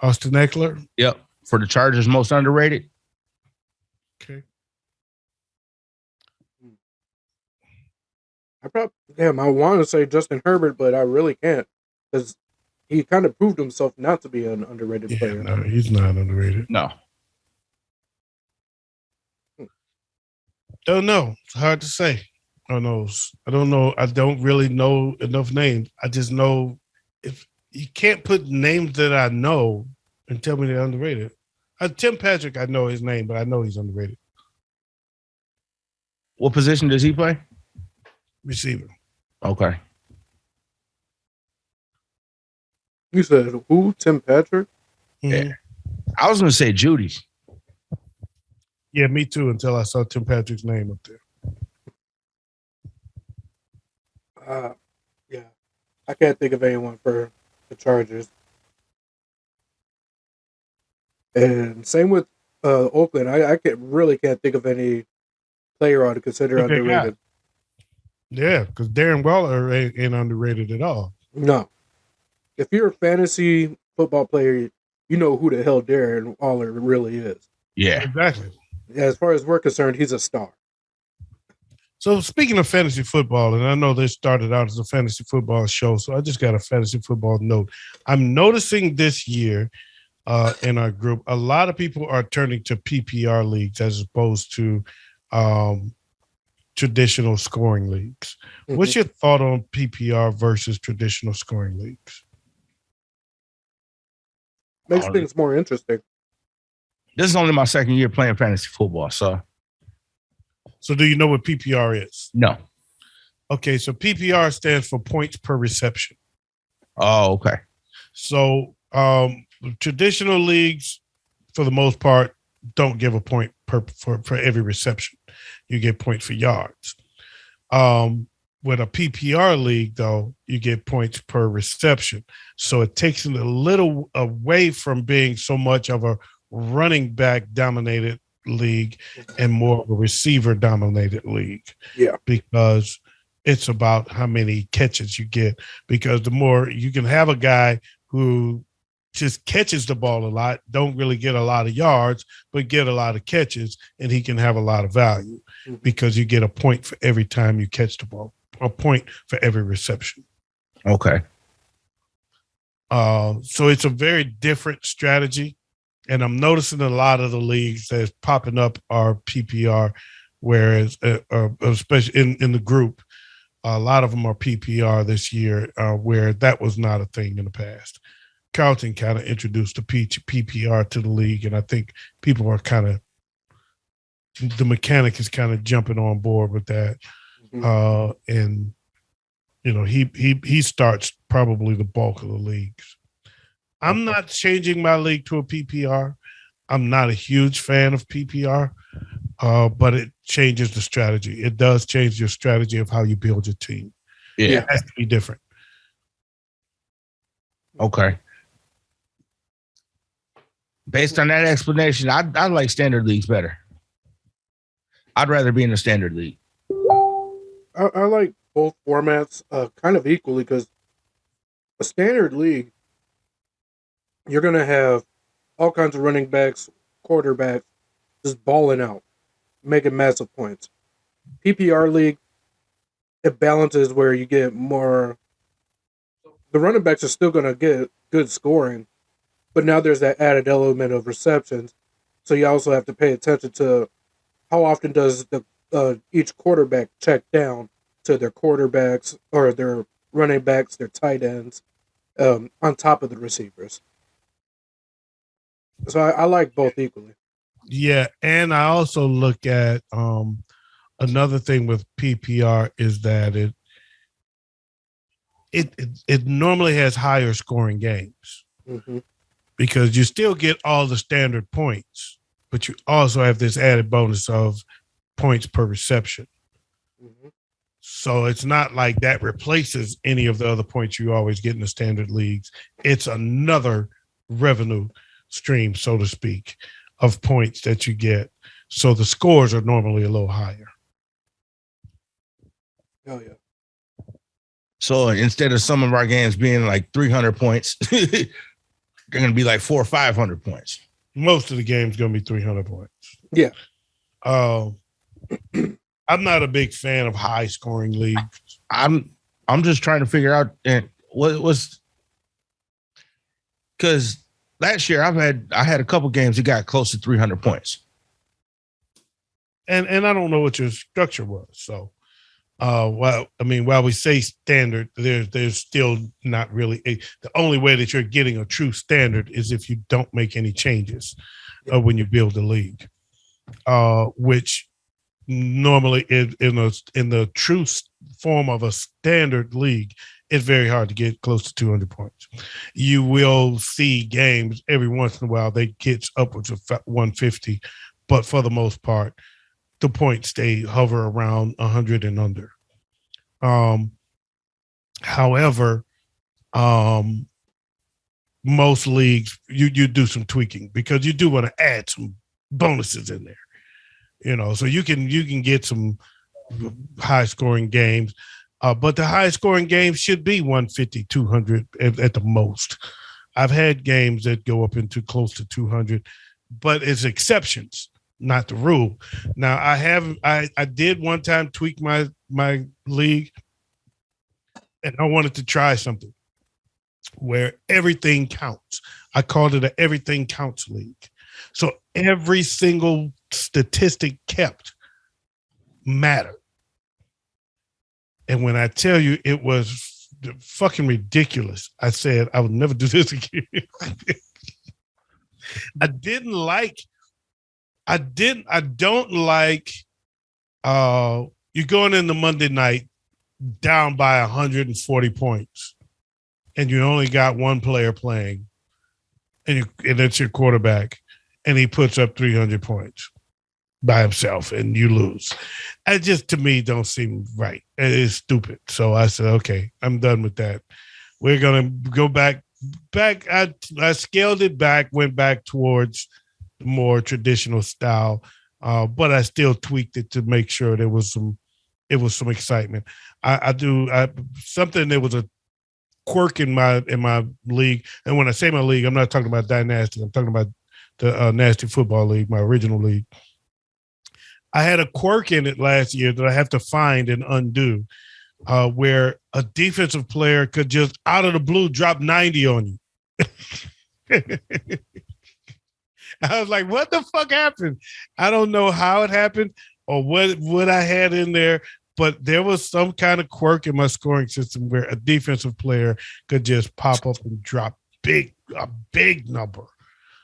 Austin Eckler. Yep. For the Chargers, most underrated. Okay. I want to say Justin Herbert, but I really can't because he kind of proved himself not to be an underrated player. No, he's not underrated. No. Don't know. It's hard to say. I don't know. I don't really know enough names. I just know if you can't put names that I know and tell me they're underrated. Tim Patrick, I know his name, but I know he's underrated. What position does he play? Receiver. Okay. You said who? Tim Patrick? Mm-hmm. Yeah. I was going to say Judy. Yeah, me too, until I saw Tim Patrick's name up there. Yeah. I can't think of anyone for the Chargers. And same with Oakland. I really can't think of any player I would consider underrated. Yeah, because Darren Waller ain't underrated at all. No. If you're a fantasy football player, you know who the hell Darren Waller really is. Yeah. Exactly. As far as we're concerned, he's a star. So speaking of fantasy football, and I know they started out as a fantasy football show, so I just got a fantasy football note. I'm noticing this year in our group, a lot of people are turning to PPR leagues as opposed to traditional scoring leagues. Mm-hmm. What's your thought on PPR versus traditional scoring leagues? Makes things more interesting. This is only my second year playing fantasy football, so. So do you know what PPR is? No. Okay, so PPR stands for points per reception. Oh, okay. So traditional leagues, for the most part, don't give a point for every reception. You get points for yards. With a PPR league, though, you get points per reception. So it takes it a little away from being so much of a running back dominated league and more of a receiver dominated league. Yeah. Because it's about how many catches you get. Because the more you can have a guy who just catches the ball a lot, don't really get a lot of yards, but get a lot of catches, and he can have a lot of value because you get a point for every time you catch the ball, a point for every reception. Okay. So it's a very different strategy. And I'm noticing a lot of the leagues that's popping up are PPR, whereas especially in the group, a lot of them are PPR this year, where that was not a thing in the past. Carlton kind of introduced the PPR to the league, and I think people are the mechanic is kind of jumping on board with that. And you know, he starts probably the bulk of the leagues. I'm not changing my league to a PPR. I'm not a huge fan of PPR, but it changes the strategy. It does change your strategy of how you build your team. Yeah. It has to be different. Okay. Based on that explanation, I like standard leagues better. I'd rather be in a standard league. I like both formats kind of equally because a standard league, you're going to have all kinds of running backs, quarterbacks, just balling out, making massive points. PPR league, it balances where you get more. The running backs are still going to get good scoring, but now there's that added element of receptions. So you also have to pay attention to how often does each quarterback check down to their quarterbacks or their running backs, their tight ends, on top of the receivers. So I like both equally. Yeah, and I also look at another thing with PPR is that it normally has higher scoring games because you still get all the standard points, but you also have this added bonus of points per reception. So it's not like that replaces any of the other points you always get in the standard leagues. It's another revenue stream, so to speak, of points that you get. So the scores are normally a little higher. Oh, yeah. So instead of some of our games being like 300 points, they're going to be like 400 or 500 points. Most of the game's going to be 300 points. Yeah. I'm not a big fan of high scoring leagues. I'm just trying to figure out what was, because last year I had a couple games that got close to 300 points. And I don't know what your structure was. So while we say standard, there's still not really the only way that you're getting a true standard is if you don't make any changes when you build the league, which normally in the true form of a standard league, it's very hard to get close to 200 points. You will see games every once in a while they get upwards of 150, but for the most part, the points hover around 100 and under. However, most leagues you do some tweaking because you do want to add some bonuses in there, so you can get some high scoring games, but the high scoring games should be 150, 200 at the most. I've had games that go up into close to 200, but it's exceptions, not the rule. Now I did one time tweak my league, and I wanted to try something where everything counts. I called it an everything counts league. So every single statistic kept mattered. And when I tell you it was fucking ridiculous, I said I would never do this again. I don't like you're going into Monday night down by 140 points and you only got one player playing and it's your quarterback and he puts up 300 points by himself and you lose. It just, to me, don't seem right. It is stupid. So I said, okay, I'm done with that. We're going to go back. I scaled it back, went back towards the more traditional style, but I still tweaked it to make sure there was some excitement. Something that was a quirk in my league. And when I say my league, I'm not talking about Dynasty. I'm talking about the Nasty Football League, my original league. I had a quirk in it last year that I have to find and undo, where a defensive player could just out of the blue drop 90 on you. I was like, what the fuck happened? I don't know how it happened or what I had in there, but there was some kind of quirk in my scoring system where a defensive player could just pop up and drop a big number,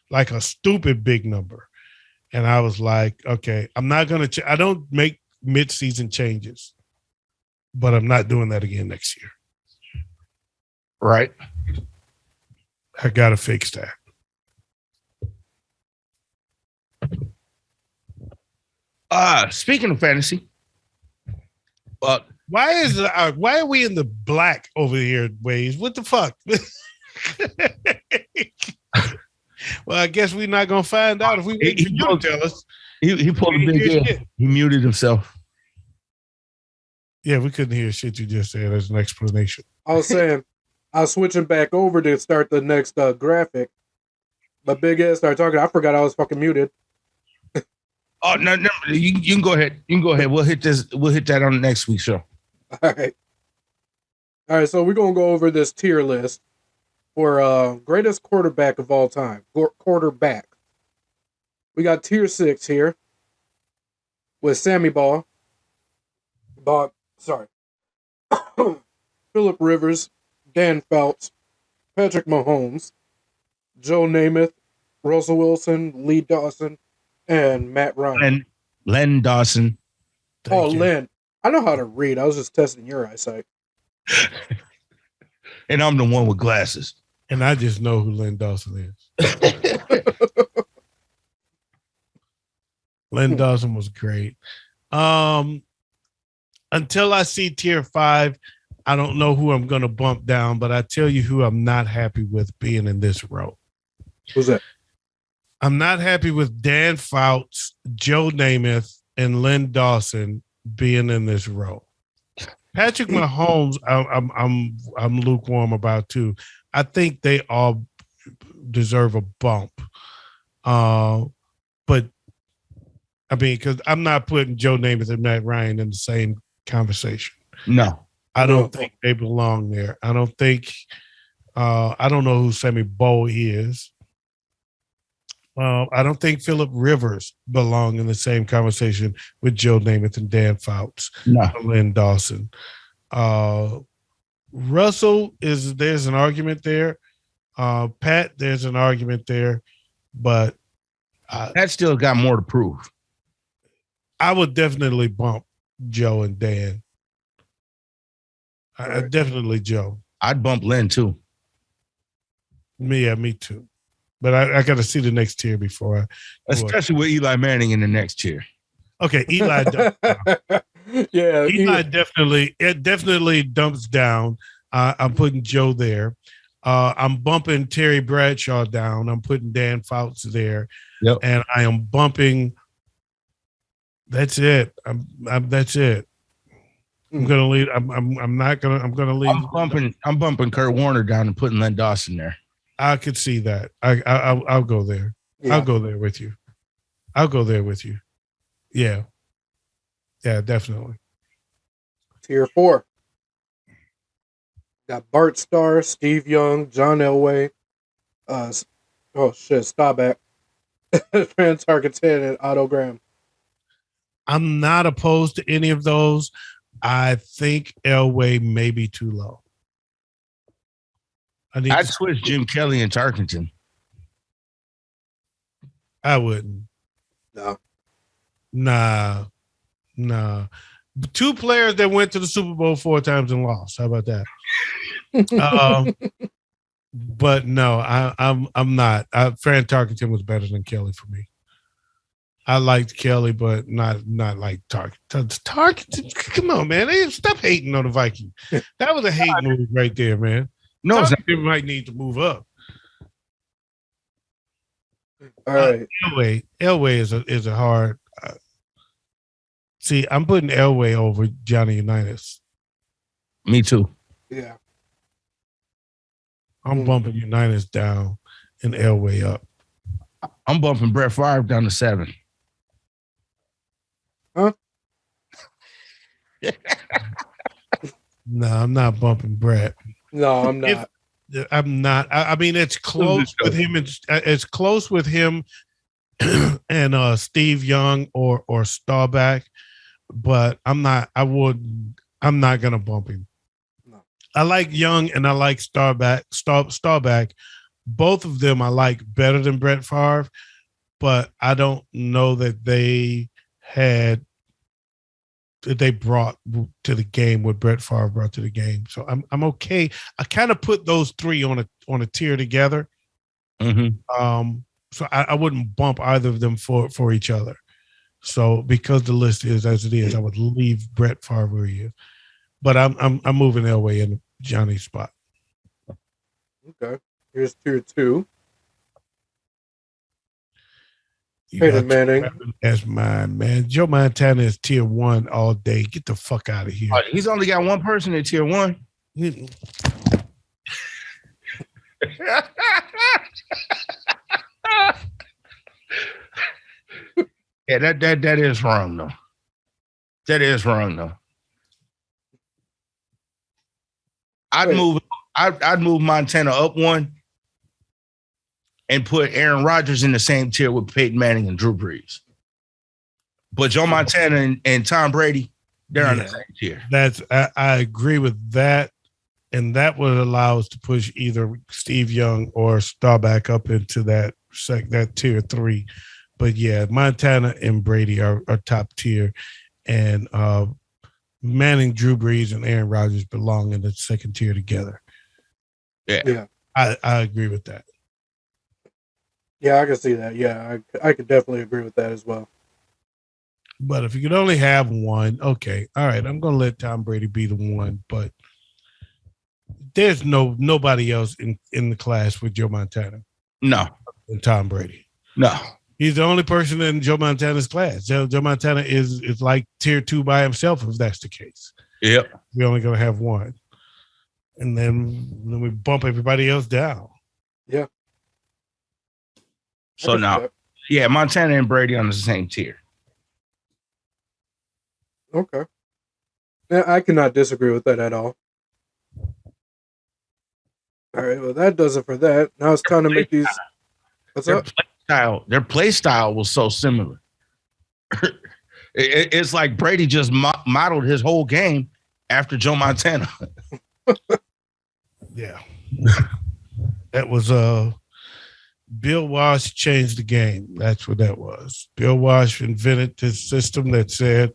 like a stupid big number. And I was like, okay, I'm not going to I don't make mid-season changes, but I'm not doing that again next year. Right. I got to fix that. Speaking of fantasy, why are we in the black over here, Wayz? What the fuck? Well, I guess we're not gonna find out if we wait for you to tell us. He pulled a big deal. He muted himself. Yeah, we couldn't hear shit you just said as an explanation. I was saying, I was switching back over to start the next graphic. But Big Ed started talking. I forgot I was fucking muted. Oh no, you can go ahead. You can go ahead. We'll hit this. We'll hit that on the next week's show. All right. So we're gonna go over this tier list for greatest quarterback of all time. Quarterback. We got tier 6 here with Sammy Phillip Rivers, Dan Phelps, Patrick Mahomes, Joe Namath, Russell Wilson, Lee Dawson, and Matt Ryan. Len Dawson. Len. I know how to read. I was just testing your eyesight. And I'm the one with glasses. And I just know who Len Dawson is. Len Dawson was great. Until I see tier 5, I don't know who I'm going to bump down, but I tell you who I'm not happy with being in this row. Who's that? I'm not happy with Dan Fouts, Joe Namath, and Len Dawson being in this row. Patrick Mahomes, I'm lukewarm about too. I think they all deserve a bump. But I mean, because I'm not putting Joe Namath and Matt Ryan in the same conversation. No. I don't think they belong there. I don't think I don't know who Sammy Bowe is. I don't think Phillip Rivers belong in the same conversation with Joe Namath and Dan Fouts. No. Len Dawson. Russell there's an argument there. Pat, there's an argument there, but Pat still got more to prove. I would definitely bump Joe and Dan. Definitely Joe. I'd bump Len too. Me too. But I got to see the next tier before I. Especially with Eli Manning in the next tier. Okay, Eli. Yeah, Eli definitely dumps down. I'm putting Joe there. I'm bumping Terry Bradshaw down. I'm putting Dan Fouts there. Yep. And I am bumping. That's it. That's it. I'm gonna leave. I'm not gonna. I'm gonna leave. I'm bumping Kurt Warner down and putting Len Dawson there. I could see that. I'll go there. Yeah. I'll go there with you. Yeah. Yeah, definitely. Tier 4. Got Bart Starr, Steve Young, John Elway, Staubach, Fran Tarkenton, and Otto Graham. I'm not opposed to any of those. I think Elway may be too low. I'd switch Jim Kelly and Tarkenton. I wouldn't. No. Nah. Two players that went to the Super Bowl 4 times and lost. How about that? But no, I'm not. Fran Tarkenton was better than Kelly for me. I liked Kelly, but not like Tarkenton. Come on, man. Hey, stop hating on the Vikings. That was a hate move right there, man. No, they might need to move up. All right. Elway is a hard. See, I'm putting Elway over Johnny Unitas. Me too. Yeah. I'm bumping Unitas down and Elway up. I'm bumping Brett Favre down to 7. Huh? No, I'm not bumping Brett. No, I'm not. I'm not. I mean, it's close with him. It's close with him and Steve Young or Staubach, but I'm not. I'm not gonna bump him. No. I like Young and I like Staubach. Both of them I like better than Brett Favre, but I don't know that they brought to the game what Brett Favre brought to the game. So I'm okay. I kind of put those 3 on a tier together. Mm-hmm. So I wouldn't bump either of them for each other. So because the list is as it is, I would leave Brett Favre where he is. But I'm moving Elway in Johnny's spot. Okay. Here's tier 2. Peyton Manning. That's mine, man. Joe Montana is tier 1 all day. Get the fuck out of here. He's only got one person in tier 1. Yeah, that is wrong though. That is wrong though. I'd move Montana up 1 and put Aaron Rodgers in the same tier with Peyton Manning and Drew Brees. But Joe Montana and Tom Brady, they're on the same tier. I agree with that. And that would allow us to push either Steve Young or Staubach up into that tier 3. But yeah, Montana and Brady are top tier. And Manning, Drew Brees, and Aaron Rodgers belong in the second tier together. Yeah. I agree with that. Yeah, I can see that. Yeah, I could definitely agree with that as well. But if you could only have one, okay, all right, I'm gonna let Tom Brady be the one, but there's nobody else in the class with Joe Montana No, and Tom Brady. no. He's the only person in Joe Montana's class. Joe Montana is like tier 2 by himself, if that's the case. Yep. We're only gonna have one. And then we bump everybody else down. Yeah. So now, yeah, Montana and Brady on the same tier. Okay. Yeah, I cannot disagree with that at all. All right, well, that does it for that. Now it's time to make these. What's up? Their play style was so similar. It's like Brady just modeled his whole game after Joe Montana. Yeah. That was Bill Walsh changed the game. That's what that was. Bill Walsh invented this system that said,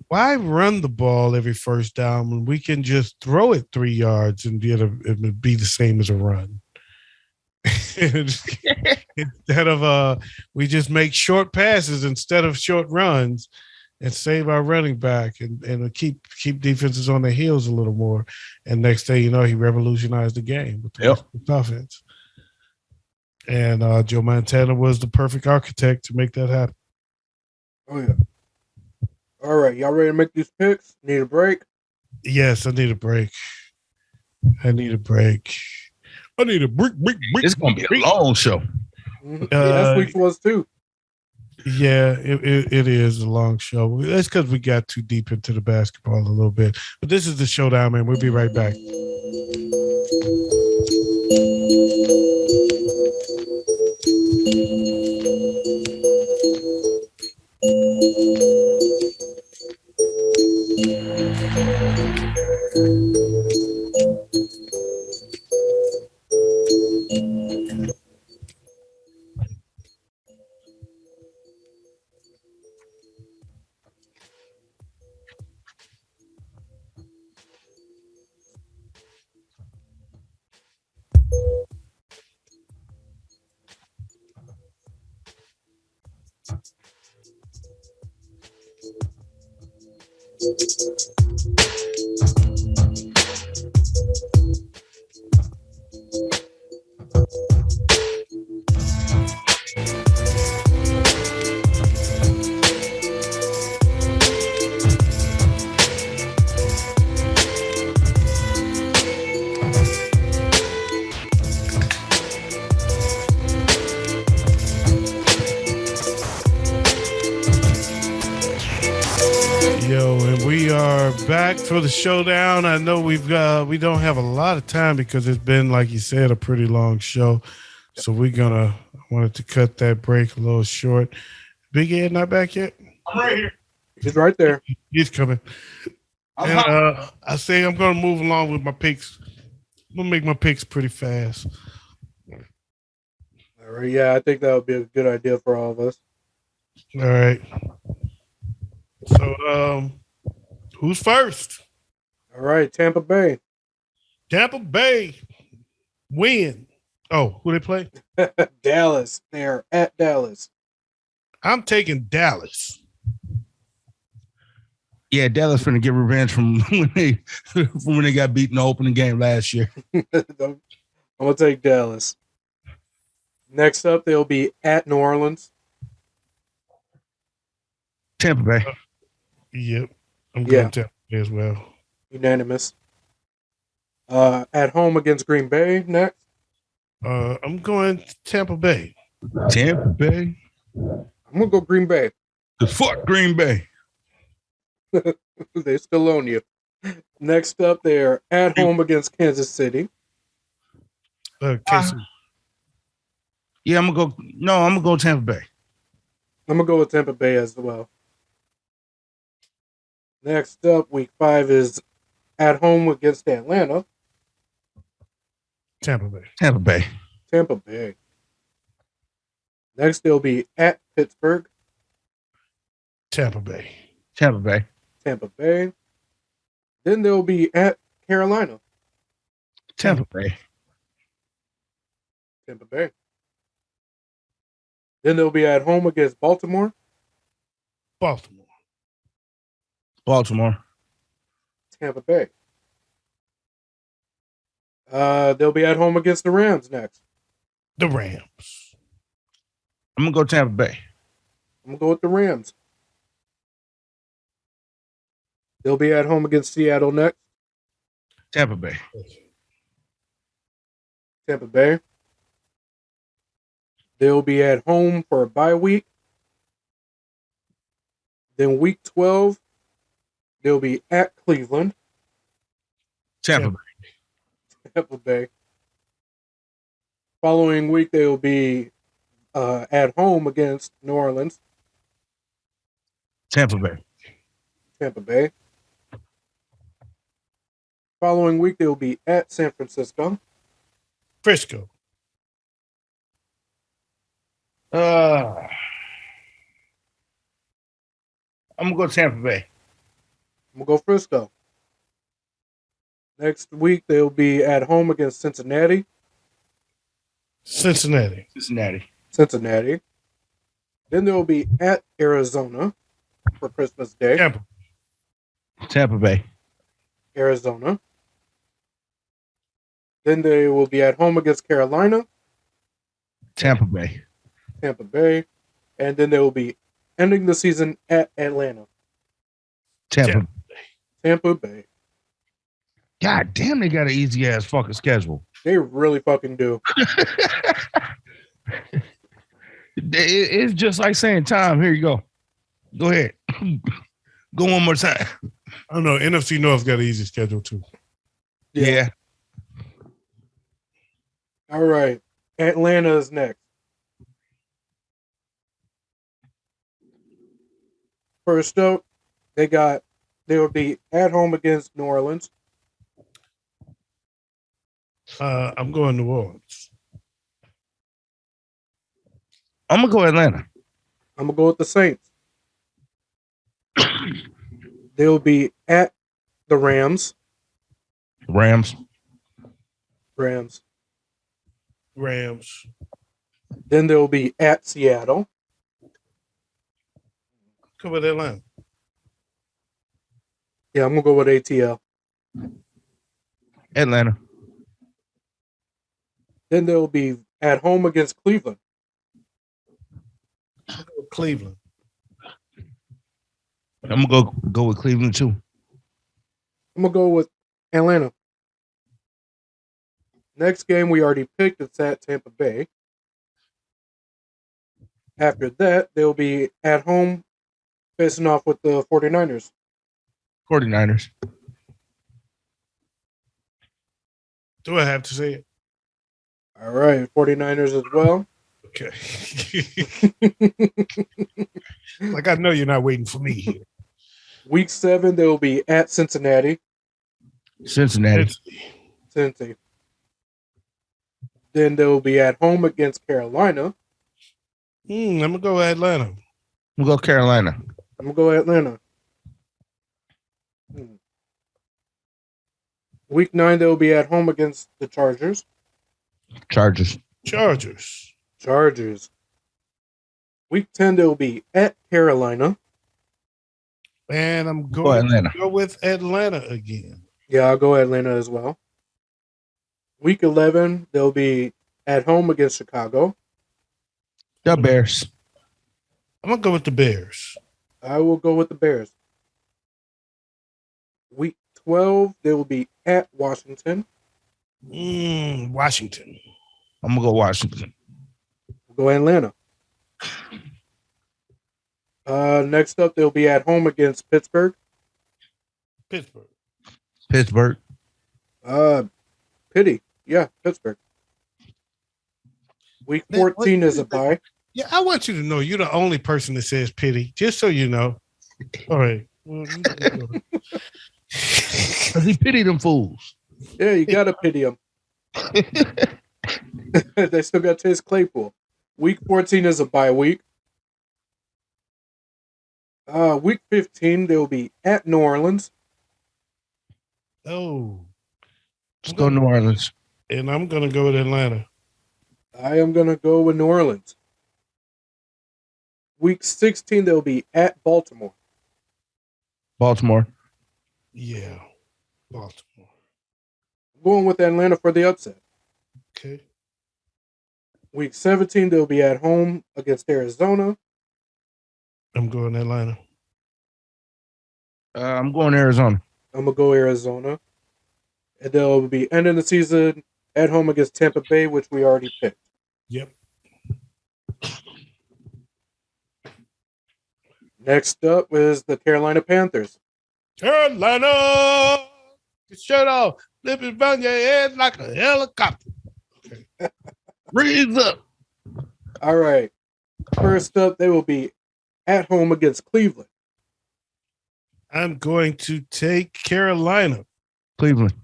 why run the ball every first down when we can just throw it 3 yards and it would be the same as a run? Instead of we just make short passes instead of short runs and save our running back and keep defenses on their heels a little more. And next thing you know, he revolutionized the game with the offense. And Joe Montana was the perfect architect to make that happen. Oh, yeah. All right. Y'all ready to make these picks? Need a break? Yes, I need a break. I need a break. It's going to be a long show. Last week was too. Yeah, it is a long show. That's because we got too deep into the basketball a little bit. But this is the Showdown, man. We'll be right back. We are back for the Showdown. I know we don't have a lot of time because it's been, like you said, a pretty long show. So I wanted to cut that break a little short. Big Ed not back yet? I'm right here. He's right there. He's coming. And I say I'm going to move along with my picks. I'm going to make my picks pretty fast. All right. Yeah, I think that would be a good idea for all of us. All right. So, who's first? All right, Tampa Bay. Tampa Bay win. Oh, who they play? Dallas. They're at Dallas. I'm taking Dallas. Yeah, Dallas finna get revenge from when they got beat in the opening game last year. I'm gonna take Dallas. Next up, they'll be at New Orleans. Tampa Bay. Yep. I'm going Tampa Bay as well. Unanimous. At home against Green Bay next. I'm going Tampa Bay. Tampa Bay. I'm gonna go Green Bay. The fuck Green Bay. They still own you. Next up, they're at home against Kansas City. KC. Yeah, I'm gonna go Tampa Bay. I'm gonna go with Tampa Bay as well. Next up, week 5 is at home against Atlanta. Tampa Bay. Tampa Bay. Tampa Bay. Next, they'll be at Pittsburgh. Tampa Bay. Tampa Bay. Tampa Bay. Then they'll be at Carolina. Tampa Bay. Tampa Bay. Then they'll be at home against Baltimore. Baltimore. Baltimore. Tampa Bay. They'll be at home against the Rams next. The Rams. I'm gonna go Tampa Bay. I'm gonna go with the Rams. They'll be at home against Seattle next. Tampa Bay. Tampa Bay. They'll be at home for a bye week. Then week 12, they'll be at Cleveland. Tampa Bay. Tampa Bay. Following week, they will be at home against New Orleans. Tampa Bay. Tampa Bay. Following week, they will be at San Francisco. Frisco. I'm gonna go Tampa Bay. I'm going to go Frisco. Next week, they'll be at home against Cincinnati. Cincinnati. Cincinnati. Then they'll be at Arizona for Christmas Day. Tampa Bay. Arizona. Then they will be at home against Carolina. Tampa Bay. Tampa Bay. And then they will be ending the season at Atlanta. Tampa Bay. God damn, they got an easy ass fucking schedule. They really fucking do. It's just like saying, Tom, here you go. Go ahead. Go one more time. I don't know. NFC North got an easy schedule too. Yeah. All right. Atlanta is next. First up, they will be at home against New Orleans. I'm going New Orleans. I'm gonna go Atlanta. I'm gonna go with the Saints. They'll be at the Rams. Rams. Then they'll be at Seattle. Come with Atlanta. Yeah, I'm gonna go with ATL. Atlanta. Then they'll be at home against Cleveland. Cleveland. I'm gonna go with Cleveland too. I'm gonna go with Atlanta. Next game we already picked. It's at Tampa Bay. After that, they'll be at home facing off with the 49ers. 49ers. Do I have to say it? All right, 49ers as well. Okay. Like I know you're not waiting for me here. Week 7, they'll be at Cincinnati. Cincinnati. Cincy. Then they'll be at home against Carolina. I'm gonna go Atlanta. We'll go Carolina. I'm gonna go Atlanta. Week 9, they'll be at home against the Chargers. Chargers. Week 10, they'll be at Carolina. And I'm going Atlanta. to go with Atlanta again. Yeah, I'll go Atlanta as well. Week 11, they'll be at home against Chicago. The Bears. I'm going to go with the Bears. I will go with the Bears. Week 12, they will be at Washington. Washington. I'm going to go Washington. We'll go Atlanta. Next up, they'll be at home against Pittsburgh. Pittsburgh. Pity. Yeah, Pittsburgh. Week 14 is a bye. Yeah, I want you to know you're the only person that says pity, just so you know. All right. Because he pitied them fools. Yeah, you got to pity them. They still got Chase Claypool. Week 14 is a bye week. Week 15, they'll be at New Orleans. Oh. Let's go New Orleans. And I'm going to go with Atlanta. I am going to go with New Orleans. Week 16, they'll be at Baltimore. Baltimore. Yeah, Baltimore. I'm going with Atlanta for the upset. Okay. Week 17, they'll be at home against Arizona. I'm going Atlanta. I'm going Arizona. I'm going to go Arizona. And they'll be ending the season at home against Tampa Bay, which we already picked. Yep. Next up is the Carolina Panthers. Carolina! Shut off. Flip it around your head like a helicopter. Okay. Raise up. All right. First up, they will be at home against Cleveland. I'm going to take Carolina. Cleveland.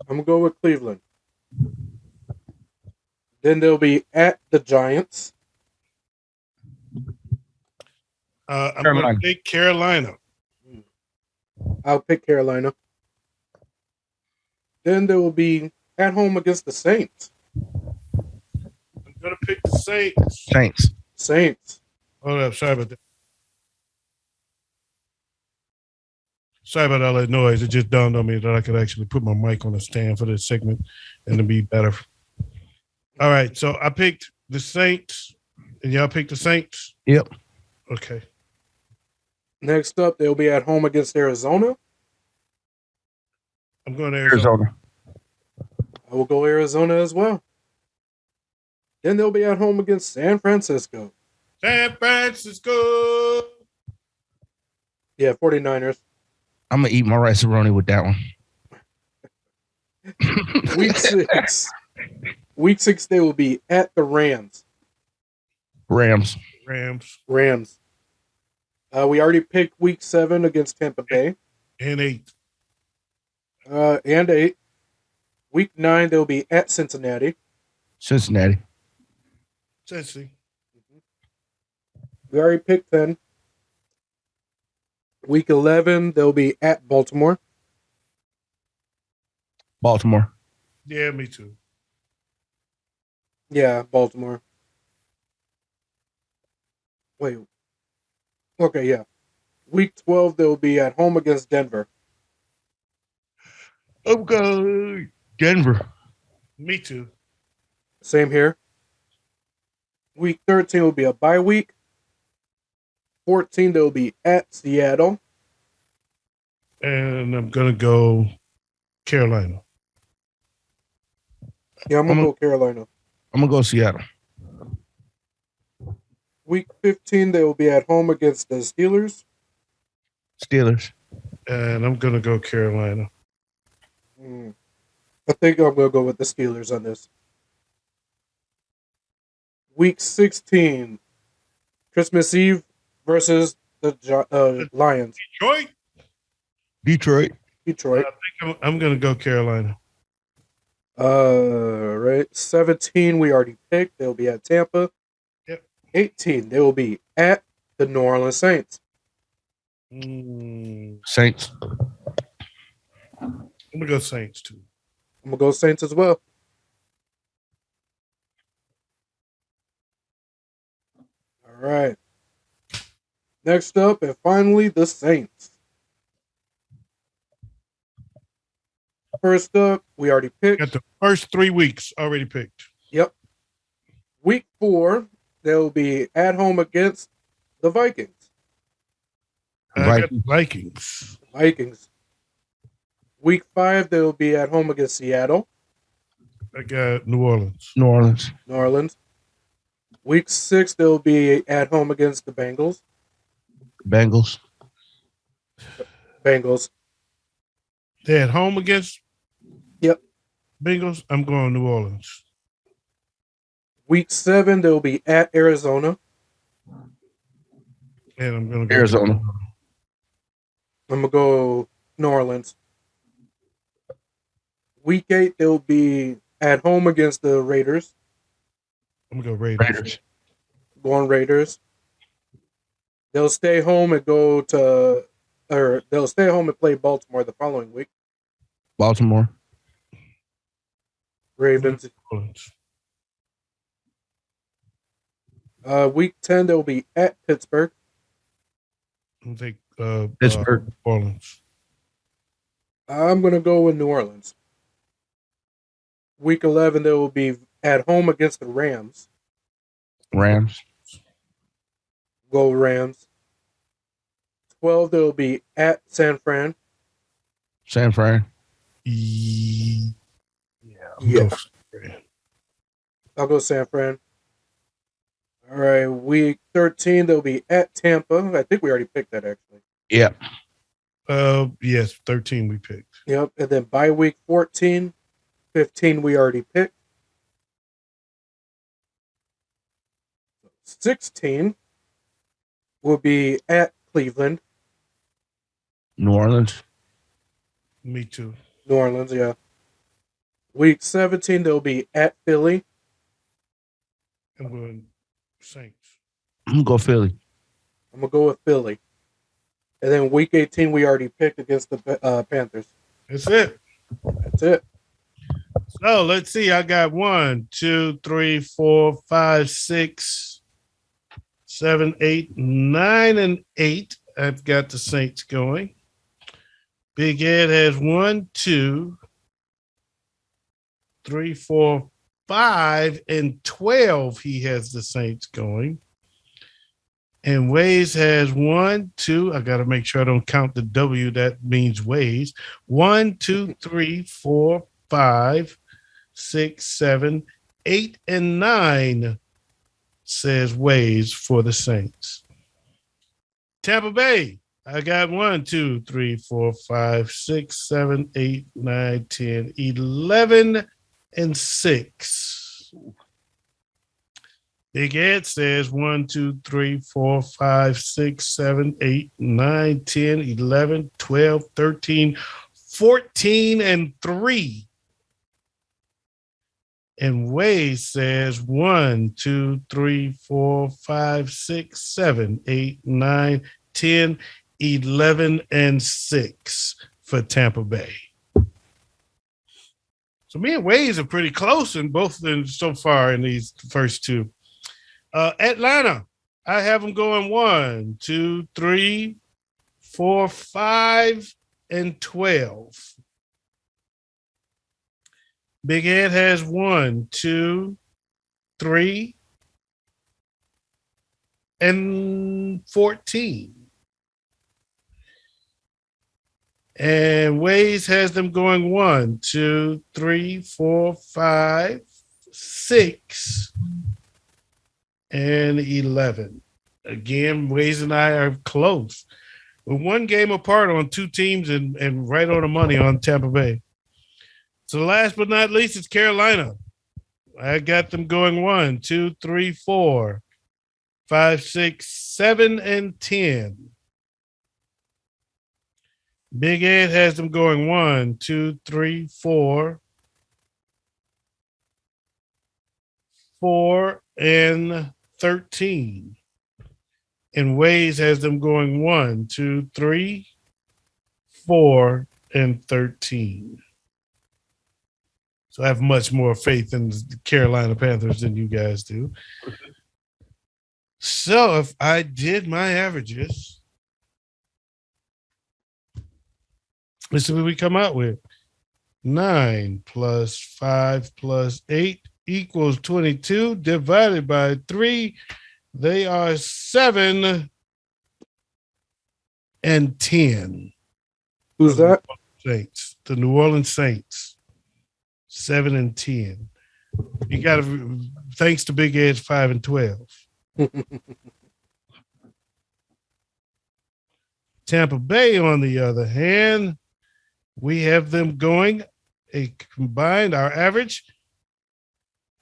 I'm going to go with Cleveland. Then they'll be at the Giants. I'm going to take Carolina. I'll pick Carolina. Then they will be at home against the Saints. I'm going to pick the Saints. Saints. Hold up. Sorry about that. Sorry about all that noise. It just dawned on me that I could actually put my mic on a stand for this segment and it'll be better. All right. So I picked the Saints and y'all picked the Saints? Yep. Okay. Next up, they'll be at home against Arizona. I'm going to Arizona. I will go Arizona as well. Then they'll be at home against San Francisco. San Francisco. Yeah, 49ers. I'm going to eat my rice-a-roni with that one. Week 6. Week 6, they will be at the Rams. Rams. We already picked week 7 against Tampa Bay. And 8. And 8. Week 9, they'll be at Cincinnati. Cincinnati. We already picked 10. Week 11, they'll be at Baltimore. Baltimore. Yeah, me too. Yeah, Baltimore. Wait. Okay, yeah. Week 12, they'll be at home against Denver. I'm going Denver. Me too. Same here. Week 13 will be a bye week. 14, they'll be at Seattle. And I'm going to go Carolina. Yeah, I'm going to go Carolina. I'm going to go Seattle. Week 15, they will be at home against the Steelers. And I'm going to go Carolina. I think I'm going to go with the Steelers on this. Week 16, Christmas Eve versus the Lions. Detroit. I think I'm going to go Carolina. Right. 17, we already picked. They'll be at Tampa. Yep. 18, they will be at the New Orleans Saints. Saints. I'm going to go Saints, too. I'm going to go Saints as well. All right. Next up, and finally, the Saints. First up, we already picked. Got the first 3 weeks already picked. Yep. Week 4, they'll be at home against the Vikings. I got the Vikings. Week 5, they'll be at home against Seattle. I got New Orleans. Week 6, they'll be at home against the Bengals. They're at home against Bengals. I'm going New Orleans. Week 7, they'll be at Arizona. And I'm going to go Arizona. I'm going to go New Orleans. Week 8, they'll be at home against the Raiders. I'm going to go Raiders. Going Raiders. They'll stay home and they'll stay home and play Baltimore the following week. Baltimore. Ravens. Orleans. Week 10, they'll be at Pittsburgh. I think Pittsburgh. Orleans. I'm going to go with New Orleans. Week 11, they will be at home against the Rams. Rams. Go Rams. 12, they'll be at San Fran. San Fran. Yeah. Yeah. I'll go San Fran. All right. Week 13, they'll be at Tampa. I think we already picked that, actually. Yep. Yes, 13 we picked. Yep. And then by week 14, 15 we already picked. 16 will be at Cleveland. New Orleans. Me too. New Orleans, yeah. Week 17, they'll be at Philly. I'm going Saints. I'm gonna go Philly. I'm going to go with Philly. And then week 18, we already picked against the Panthers. That's it. That's it. So let's see. I got 1, 2, 3, 4, 5, 6, 7, 8, 9, and 8. I've got the Saints going. Big Ed has 1, 2, 3, 4, 5, and 12. He has the Saints going. And Wayz has 1, 2. I got to make sure I don't count the W. That means Wayz. 1, 2, 3, 4, 5, 6, 7, 8, and 9 says Wayz for the Saints. Tampa Bay. I got 1, 2, 3, 4, 5, 6, 7, 8, 9, 10, 11, and 6. Big Ed says 1, 2, 3, 4, 5, 6, 7, 8, 9, 10, 11, 12, 13, 14, and 3. And Wayz says 1, 2, 3, 4, 5, 6, 7, 8, 9, 10, 11, and 6 for Tampa Bay. So me and Wayz are pretty close in both so far in these first two. Atlanta, I have them going 1, 2, 3, 4, 5, and 12. Big Ed has 1, 2, 3, and 14. And Wayz has them going 1, 2, 3, 4, 5, 6, and 11. Again, Wayz and I are close. We're one game apart on two teams and right on the money on Tampa Bay. So last but not least, it's Carolina. I got them going 1, 2, 3, 4, 5, 6, 7, and 10. Big Ed has them going 1, 2, 3, 4, 4, and 13. And Wayz has them going 1, 2, 3, 4, and 13. So I have much more faith in the Carolina Panthers than you guys do. So if I did my averages, let's see what we come out with. 9 plus 5 plus 8 equals 22 divided by 3. They are 7 and 10. Who's that? Saints, the New Orleans Saints. 7 and 10. You got to, thanks to Big Ed's 5 and 12. Tampa Bay, on the other hand, we have them going a combined, our average,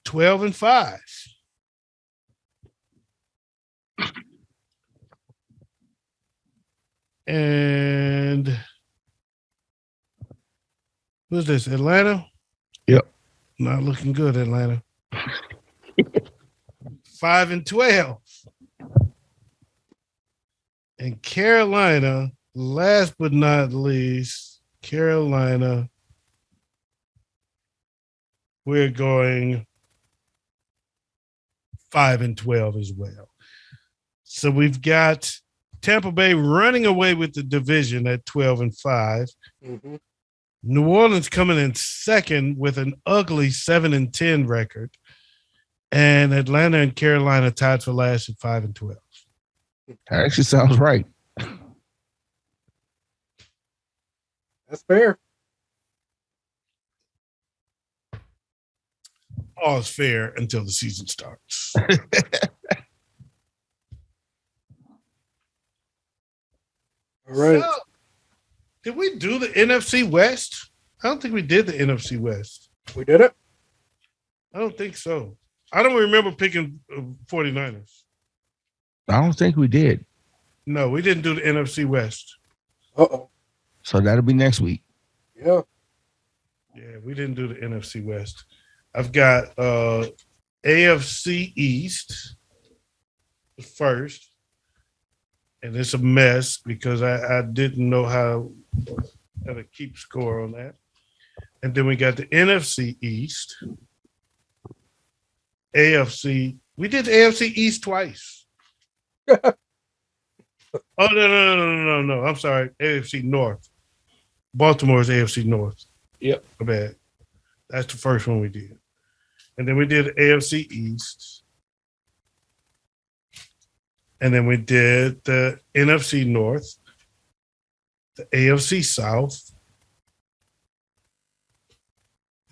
12 and 5. And who's this? Atlanta? Yep. Not looking good, Atlanta. 5 and 12. And Carolina, last but not least, Carolina we're going 5-12 as well. So we've got Tampa Bay running away with the division at 12-5. Mm-hmm. New Orleans coming in second with an ugly 7-10 record. And Atlanta and Carolina tied for last at 5-12. That actually sounds right. That's fair. All is fair until the season starts. All right. So, did we do the NFC West? I don't think we did the NFC West. We did it? I don't think so. I don't remember picking 49ers. I don't think we did. No, we didn't do the NFC West. Uh-oh. So that'll be next week. Yeah. Yeah, we didn't do the NFC West. I've got AFC East first. And it's a mess because I didn't know how to keep score on that. And then we got the NFC East. AFC. We did the AFC East twice. Oh, no. I'm sorry. AFC North. Baltimore's AFC North. Yep. My bad. That's the first one we did. And then we did AFC East. And then we did the NFC North, the AFC South,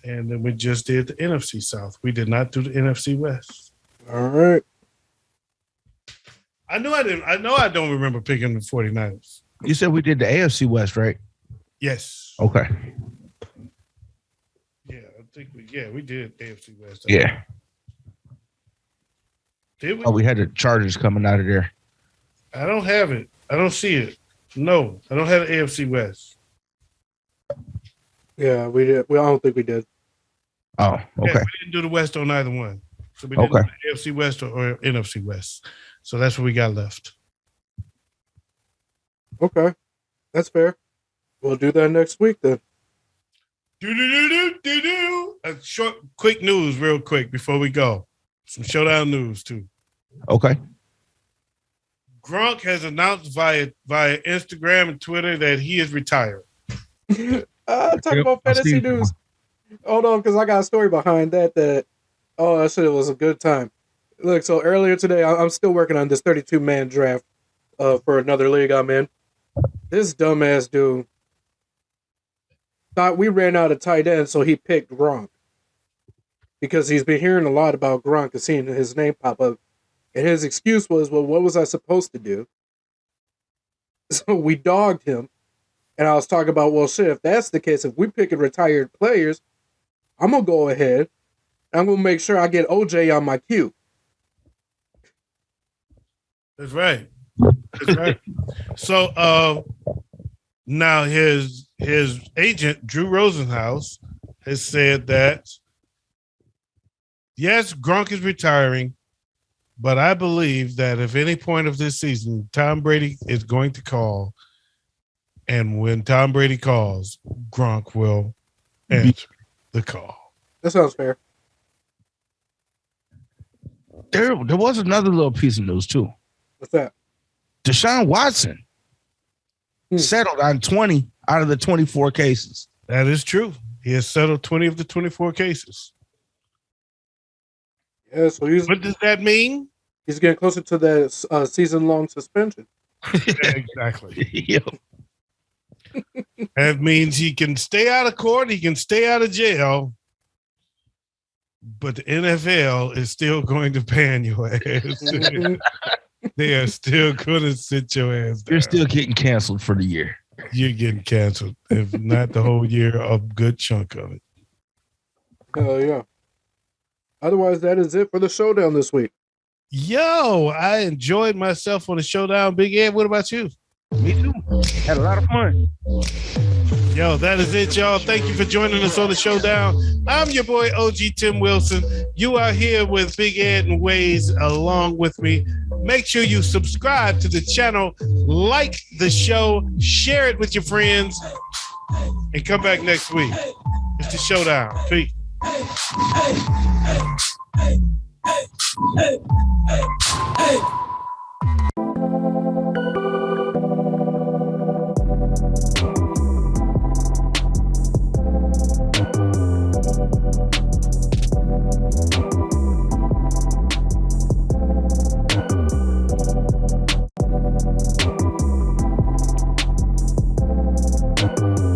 and then we just did the NFC South. We did not do the NFC West. All right. I know I don't remember picking the 49ers. You said we did the AFC West, right? Yes. Okay. Yeah, I think we did AFC West. Yeah. Did we? Oh, we had the Chargers coming out of there. I don't have it. I don't see it. No, I don't have the AFC West. Yeah, we did. I don't think we did. Oh, okay. Yeah, we didn't do the West on either one. So we didn't do the AFC West or NFC West. So that's what we got left. Okay. That's fair. We'll do that next week then. A short, quick news, real quick, before we go. Some Showdown news, too. Okay. Gronk has announced via Instagram and Twitter that he is retired. Talk about fantasy news. Hold on, because I got a story behind that. That shit was a good time. Look, so earlier today, I'm still working on this 32-man draft for another league I'm in. This dumbass dude thought we ran out of tight ends, so he picked Gronk. Because he's been hearing a lot about Gronk and seeing his name pop up. And his excuse was, well, what was I supposed to do? So we dogged him. And I was talking about, well, shit, if that's the case, if we picking retired players, I'm going to go ahead. I'm going to make sure I get OJ on my queue. That's right. That's right. So now his agent, Drew Rosenhaus, has said that, yes, Gronk is retiring, but I believe that if any point of this season, Tom Brady is going to call, and when Tom Brady calls, Gronk will answer the call. That sounds fair. There was another little piece of news, too. What's that? Deshaun Watson settled on 20 out of the 24 cases. That is true. He has settled 20 of the 24 cases. Yeah, so what does that mean? He's getting closer to the season-long suspension. Yeah, exactly. Yep. That means he can stay out of court, he can stay out of jail, but the NFL is still going to ban your ass. They are still going to sit your ass down. You're still getting canceled for the year. You're getting canceled, if not the whole year, a good chunk of it. Hell yeah. Otherwise, that is it for the Showdown this week. Yo, I enjoyed myself on the Showdown. Big Ed, what about you? Me too. Had a lot of fun. Yo, that is it, y'all. Thank you for joining us on the Showdown. I'm your boy, OG Tim Wilson. You are here with Big Ed and Wayz along with me. Make sure you subscribe to the channel, like the show, share it with your friends, and come back next week. It's the Showdown. Peace. hey, hey, hey, hey, hey, hey, hey.